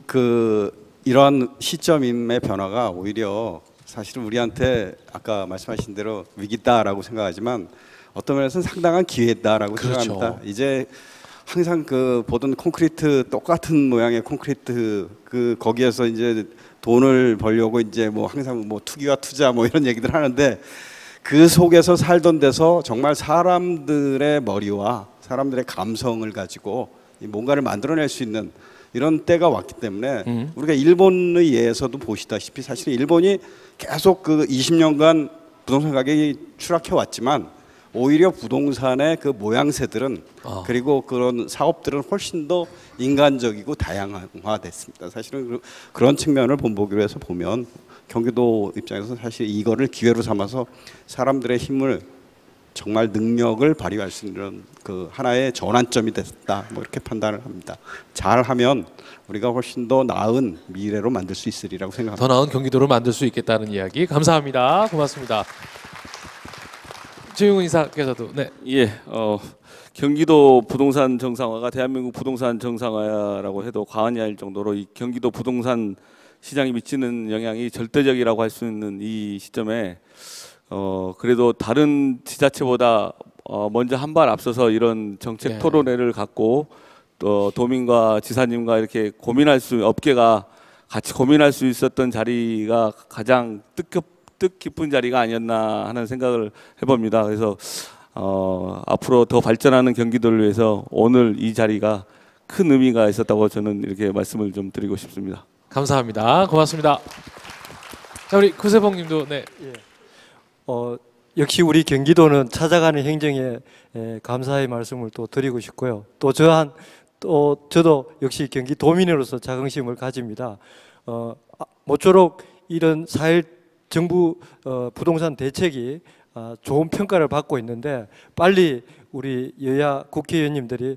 이러한 시점의 변화가 오히려 사실은 우리한테 아까 말씀하신 대로 위기다라고 생각하지만 어떤 면에서는 상당한 기회다라고 생각합니다. 이제 항상 보던 콘크리트 똑같은 모양의 콘크리트 거기에서 이제 돈을 벌려고 이제 뭐 항상 뭐 투기와 투자 뭐 이런 얘기들 하는데 그 속에서 살던 데서 정말 사람들의 머리와 사람들의 감성을 가지고 뭔가를 만들어낼 수 있는 이런 때가 왔기 때문에 우리가 일본의 예에서도 보시다시피 사실 일본이 계속 20년간 부동산 가격이 추락해 왔지만 오히려 부동산의 그 모양새들은 그리고 그런 사업들은 훨씬 더 인간적이고 다양화됐습니다. 사실은 그런 측면을 본보기로 해서 보면 경기도 입장에서 사실 이거를 기회로 삼아서 사람들의 힘을 정말 능력을 발휘할 수 있는 하나의 전환점이 됐다. 뭐 이렇게 판단을 합니다. 잘하면 우리가 훨씬 더 나은 미래로 만들 수 있으리라고 생각합니다. 더 나은 경기도를 만들 수 있겠다는 이야기 감사합니다. 고맙습니다. 최용훈 이사께서도 네. 예, 경기도 부동산 정상화가 대한민국 부동산 정상화라고 해도 과언이 아닐 정도로 이 경기도 부동산 시장이 미치는 영향이 절대적이라고 할 수 있는 이 시점에 그래도 다른 지자체보다 먼저 한 발 앞서서 이런 정책 토론회를 갖고 또 도민과 지사님과 이렇게 업계가 같이 고민할 수 있었던 자리가 가장 뜻깊은 자리가 아니었나 하는 생각을 해봅니다. 그래서 앞으로 더 발전하는 경기도를 위해서 오늘 이 자리가 큰 의미가 있었다고 저는 이렇게 말씀을 좀 드리고 싶습니다. 감사합니다. 고맙습니다. 자, 우리 구세봉님도 네. 역시 우리 경기도는 찾아가는 행정에 감사의 말씀을 또 드리고 싶고요. 또 저도 역시 경기도민으로서 자긍심을 가집니다. 모쪼록 이런 4.1 정부 부동산 대책이 좋은 평가를 받고 있는데 빨리 우리 여야 국회의원님들이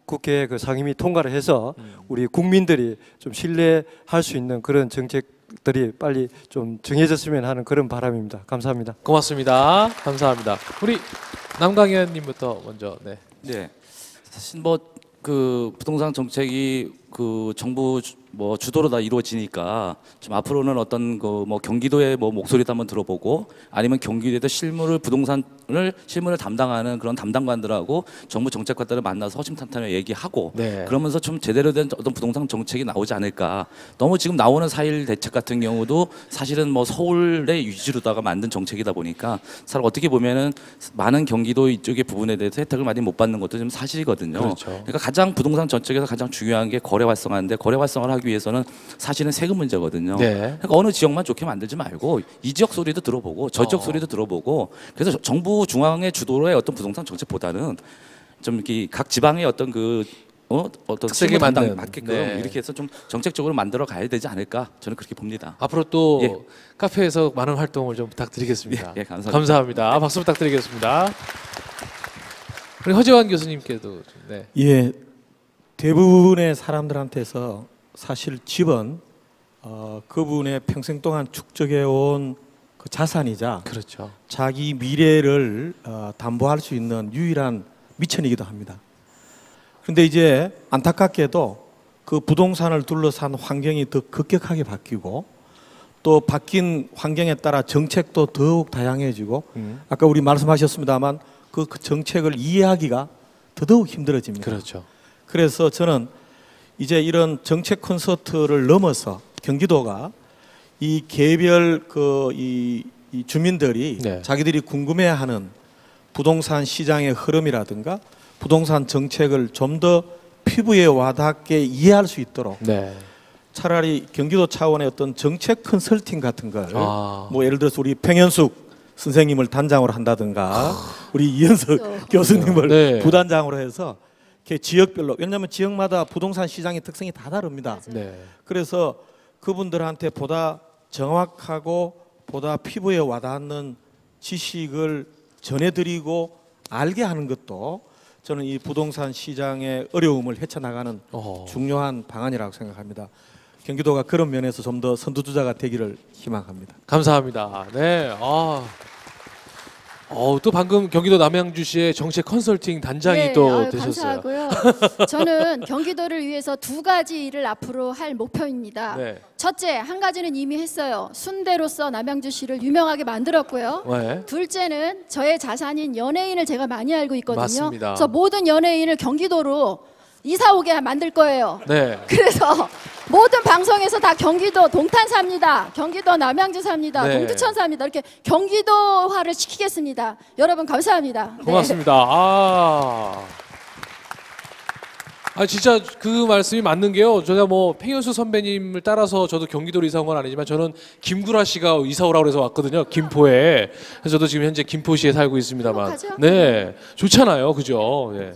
국회 상임위 통과를 해서 우리 국민들이 좀 신뢰할 수 있는 그런 정책들이 빨리 좀 정해졌으면 하는 그런 바람입니다. 감사합니다. 고맙습니다. 감사합니다. 우리 남강현님부터 먼저 네. 네. 사실 부동산 정책이 정부 주도로 다 이루어지니까 좀 앞으로는 어떤 경기도의 목소리도 한번 들어보고 아니면 경기도에서 실무를 담당하는 그런 담당관들하고 정부 정책관들을 만나서 허심탄회하게 얘기하고 그러면서 좀 제대로 된 어떤 부동산 정책이 나오지 않을까. 너무 지금 나오는 4.1 대책 같은 경우도 사실은 서울의 위주로다가 만든 정책이다 보니까 사실 어떻게 보면은 많은 경기도 이쪽의 부분에 대해서 혜택을 많이 못 받는 것도 좀 사실이거든요. 그렇죠. 그러니까 가장 부동산 정책에서 가장 중요한 게 거래 활성화인데 거래 활성화를 하기 위해서는 사실은 세금 문제거든요. 그러니까 어느 지역만 좋게 만들지 말고 이 지역 소리도 들어보고 저 지역 소리도 들어보고 그래서 정부 중앙의 주도로의 어떤 부동산 정책보다는 좀 이렇게 각 지방의 어떤 어떤 특색에 맞게끔 이렇게 해서 좀 정책적으로 만들어 가야 되지 않을까 저는 그렇게 봅니다. 앞으로 또 카페에서 많은 활동을 좀 부탁드리겠습니다. 감사합니다. 감사합니다. 박수 부탁드리겠습니다. 우리 허재환 교수님께도 네. 예, 대부분의 사람들한테서 사실 집은 그분의 평생 동안 축적해온 그 자산이자 그렇죠. 자기 미래를 담보할 수 있는 유일한 미천이기도 합니다. 그런데 이제 안타깝게도 그 부동산을 둘러싼 환경이 더 급격하게 바뀌고 또 바뀐 환경에 따라 정책도 더욱 다양해지고 아까 우리 말씀하셨습니다만 그 정책을 이해하기가 더더욱 힘들어집니다. 그렇죠. 그래서 저는 이제 이런 정책 콘서트를 넘어서 경기도가 이 개별 이 주민들이 자기들이 궁금해하는 부동산 시장의 흐름이라든가 부동산 정책을 좀 더 피부에 와닿게 이해할 수 있도록 차라리 경기도 차원의 어떤 정책 컨설팅 같은 걸 예를 들어서 우리 평현숙 선생님을 단장으로 한다든가 우리 이현석 교수님을 부단장으로 해서 지역별로 왜냐하면 지역마다 부동산 시장의 특성이 다 다릅니다. 그래서 그분들한테 보다 정확하고 보다 피부에 와닿는 지식을 전해드리고 알게 하는 것도 저는 이 부동산 시장의 어려움을 헤쳐나가는 중요한 방안이라고 생각합니다. 경기도가 그런 면에서 좀 더 선두주자가 되기를 희망합니다. 감사합니다. 네. 또 방금 경기도 남양주시의 정책 컨설팅 단장이 네, 또 되셨어요. 감사하고요. 저는 경기도를 위해서 2가지 일을 앞으로 할 목표입니다. 네. 첫째, 한 가지는 이미 했어요. 순대로서 남양주시를 유명하게 만들었고요. 네. 둘째는 저의 자산인 연예인을 제가 많이 알고 있거든요. 맞습니다. 그래서 모든 연예인을 경기도로 이사 오게 만들 거예요. 네. 그래서 모든 방송에서 다 경기도 동탄 삽니다. 경기도 남양주 삽니다. 네. 동두천 삽니다. 이렇게 경기도화를 시키겠습니다. 여러분 감사합니다. 네. 고맙습니다. 진짜 그 말씀이 맞는 게요. 제가 뭐 팽현수 선배님을 따라서 저도 경기도로 이사 온 건 아니지만 저는 김구라 씨가 이사 오라고 해서 왔거든요. 김포에. 그래서 저도 지금 현재 김포시에 살고 있습니다만. 행복하죠? 네. 좋잖아요. 그죠? 네.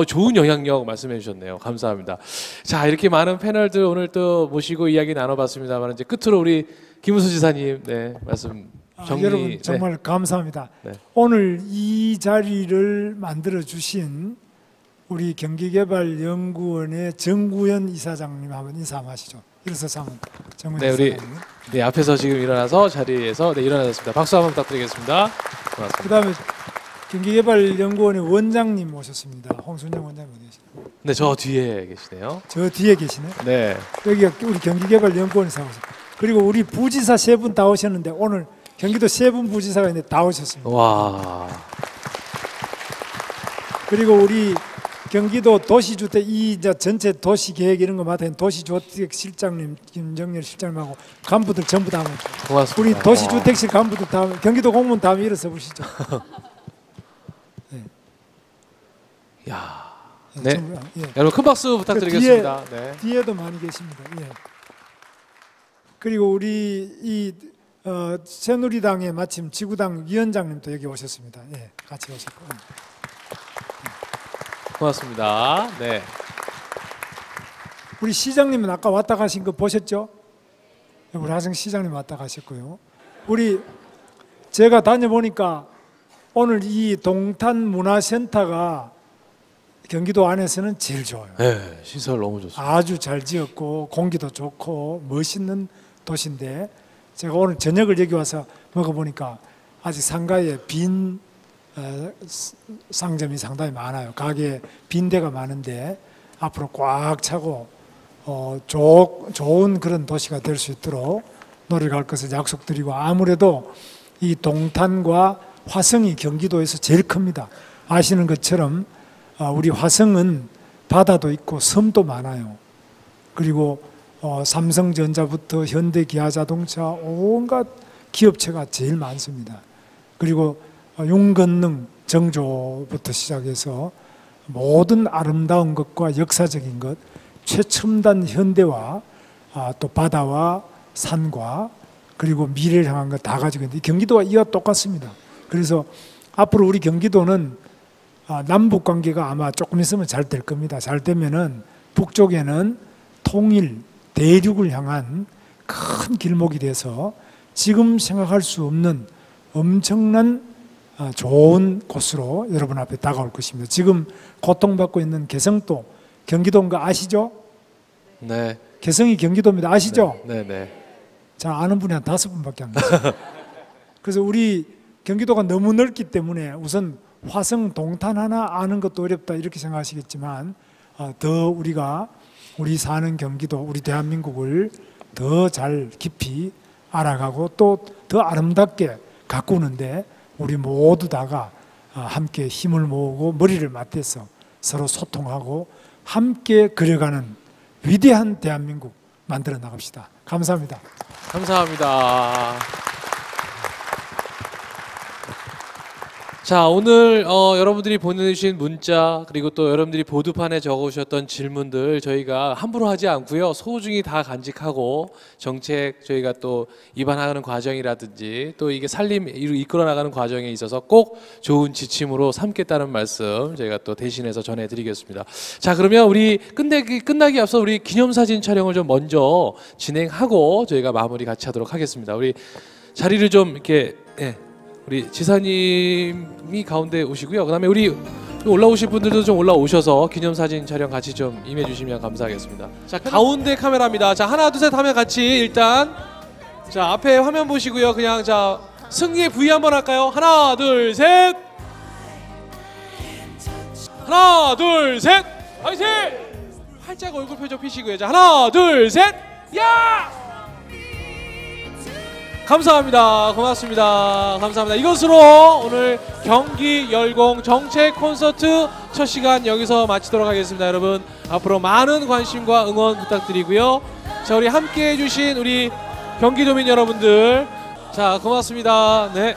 좋은 영향력 말씀해 주셨네요. 감사합니다. 자, 이렇게 많은 패널들 오늘 또 모시고 이야기 나눠봤습니다만 이제 끝으로 우리 김은수 지사님 말씀 정리. 여러분 정말 감사합니다. 네. 오늘 이 자리를 만들어 주신 우리 경기개발연구원의 정구현 이사장님 한번 인사 한번 하시죠. 일어서서 한번 정구현 우리 이사장님. 앞에서 지금 일어나서 자리에서 일어나셨습니다. 박수 한번 부탁드리겠습니다. 고맙습니다. 그다음에 경기개발연구원의 원장님 모셨습니다. 홍순영 원장님 어디 계시나요? 네, 저 뒤에 계시네요. 저 뒤에 계시네. 네. 여기가 우리 경기개발연구원에서 오셨어요. 그리고 우리 부지사 3분 다 오셨는데 오늘 경기도 3분 부지사가 있는데 다 오셨습니다. 와. 그리고 우리 경기도 도시주택 이제 전체 도시계획 이런 거 맡은 도시주택 실장님 김정렬 실장님하고 간부들 전부 다 오셨습니다. 고맙습니다. 우리 도시주택실 간부들 다 경기도 공무원 다음에 일어서 보시죠. 야. 네. 예. 여러분 큰 박수 부탁드리겠습니다. 네. 뒤에도 많이 계십니다. 예. 그리고 우리 이 새누리당의 마침 지구당 위원장님도 여기 오셨습니다. 예, 같이 오셨고. 고맙습니다. 네. 우리 시장님은 아까 왔다 가신 거 보셨죠? 우리 하성 시장님 왔다 가셨고요. 우리 제가 다녀보니까 오늘 이 동탄 문화센터가 경기도 안에서는 제일 좋아요. 네, 시설 너무 좋습니다. 아주 잘 지었고 공기도 좋고 멋있는 도시인데 제가 오늘 저녁을 여기 와서 먹어보니까 아직 상가에 빈 상점이 상당히 많아요. 가게에 빈 데가 많은데 앞으로 꽉 차고 좋은 그런 도시가 될 수 있도록 노력할 것을 약속드리고 아무래도 이 동탄과 화성이 경기도에서 제일 큽니다. 아시는 것처럼 우리 화성은 바다도 있고 섬도 많아요. 그리고 삼성전자부터 현대기아자동차 온갖 기업체가 제일 많습니다. 그리고 윤건능 정조부터 시작해서 모든 아름다운 것과 역사적인 것, 최첨단 현대와 또 바다와 산과 그리고 미래를 향한 것 다 가지고 있는데 경기도와 이와 똑같습니다. 그래서 앞으로 우리 경기도는 남북 관계가 아마 조금 있으면 잘 될 겁니다. 잘 되면은 북쪽에는 통일, 대륙을 향한 큰 길목이 돼서 지금 생각할 수 없는 엄청난 좋은 곳으로 여러분 앞에 다가올 것입니다. 지금 고통받고 있는 개성도 경기도인 거 아시죠? 네. 개성이 경기도입니다. 아시죠? 네, 네. 자, 아는 분이 한 5분밖에 안 계세요. 그래서 우리 경기도가 너무 넓기 때문에 우선 화성 동탄 하나 아는 것도 어렵다 이렇게 생각하시겠지만 더 우리 사는 경기도, 우리 대한민국을 더 잘 깊이 알아가고 또 더 아름답게 가꾸는데 우리 모두 다가 함께 힘을 모으고 머리를 맞대서 서로 소통하고 함께 그려가는 위대한 대한민국 만들어 나갑시다. 감사합니다. 감사합니다. 자, 오늘 여러분들이 보내주신 문자 그리고 또 여러분들이 보드판에 적어주셨던 질문들 저희가 함부로 하지 않고요. 소중히 다 간직하고 정책 저희가 또 입안하는 과정이라든지 또 이게 이끌어 나가는 과정에 있어서 꼭 좋은 지침으로 삼겠다는 말씀 저희가 또 대신해서 전해드리겠습니다. 자, 그러면 우리 끝나기 앞서 우리 기념사진 촬영을 좀 먼저 진행하고 저희가 마무리 같이 하도록 하겠습니다. 우리 자리를 좀 이렇게 우리 지사님이 가운데 오시고요. 그다음에 우리 올라오실 분들도 좀 올라오셔서 기념사진 촬영 같이 좀 임해주시면 감사하겠습니다. 자, 가운데 카메라입니다. 자, 하나 둘 셋 하면 같이 일단 자, 앞에 화면 보시고요. 그냥 자, 승리의 V 한번 할까요? 하나 둘 셋. 하나 둘 셋. 화이팅! 활짝 얼굴 표정 피시고요. 자, 하나 둘 셋. 야! 감사합니다. 고맙습니다. 감사합니다. 이것으로 오늘 경기 열공 정책 콘서트 첫 시간 여기서 마치도록 하겠습니다. 여러분 앞으로 많은 관심과 응원 부탁드리고요. 자, 우리 함께 해주신 우리 경기도민 여러분들, 자, 고맙습니다. 네.